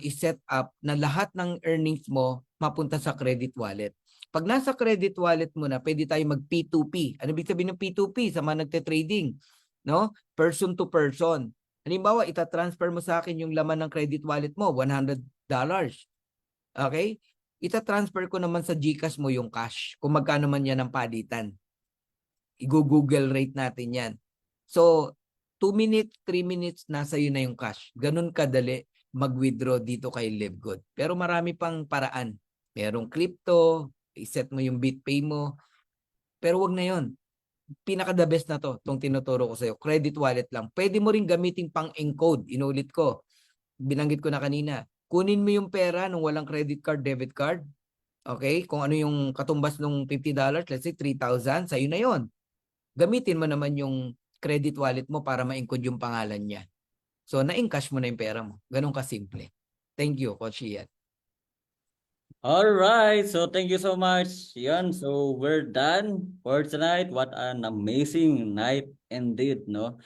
i-set up na lahat ng earnings mo mapunta sa credit wallet. Pag nasa credit wallet mo na, pwede tayo mag P2P. Ano ibig sabihin ng P2P? Sa mga nagte-trading, no? Person to person. Halimbawa, ita-transfer mo sa akin yung laman ng credit wallet mo, $100. Okay? Ita-transfer ko naman sa GCash mo yung cash. Kung magkano man yan ang palitan. I-google rate natin yan. So, 2 minutes, 3 minutes, nasa yun na yung cash. Ganun kadali mag-withdraw dito kay Live Good. Pero marami pang paraan. Merong crypto, i-set mo yung BitPay mo. Pero wag na yun. Pinaka-the best na to, itong tinuturo ko sa'yo. Credit wallet lang. Pwede mo rin gamitin pang-encode. Inulit ko. Binanggit ko na kanina. Kunin mo yung pera nung walang credit card, debit card. Okay? Kung ano yung katumbas ng $50, let's say 3,000, sa'yo na yon. Gamitin mo naman yung credit wallet mo para ma-encode yung pangalan niya. So, na-encash mo na yung pera mo. Ganun kasimple. Thank you, Coach Ian. All right, so thank you so much. Yan, so we're done for tonight. What an amazing night indeed, no?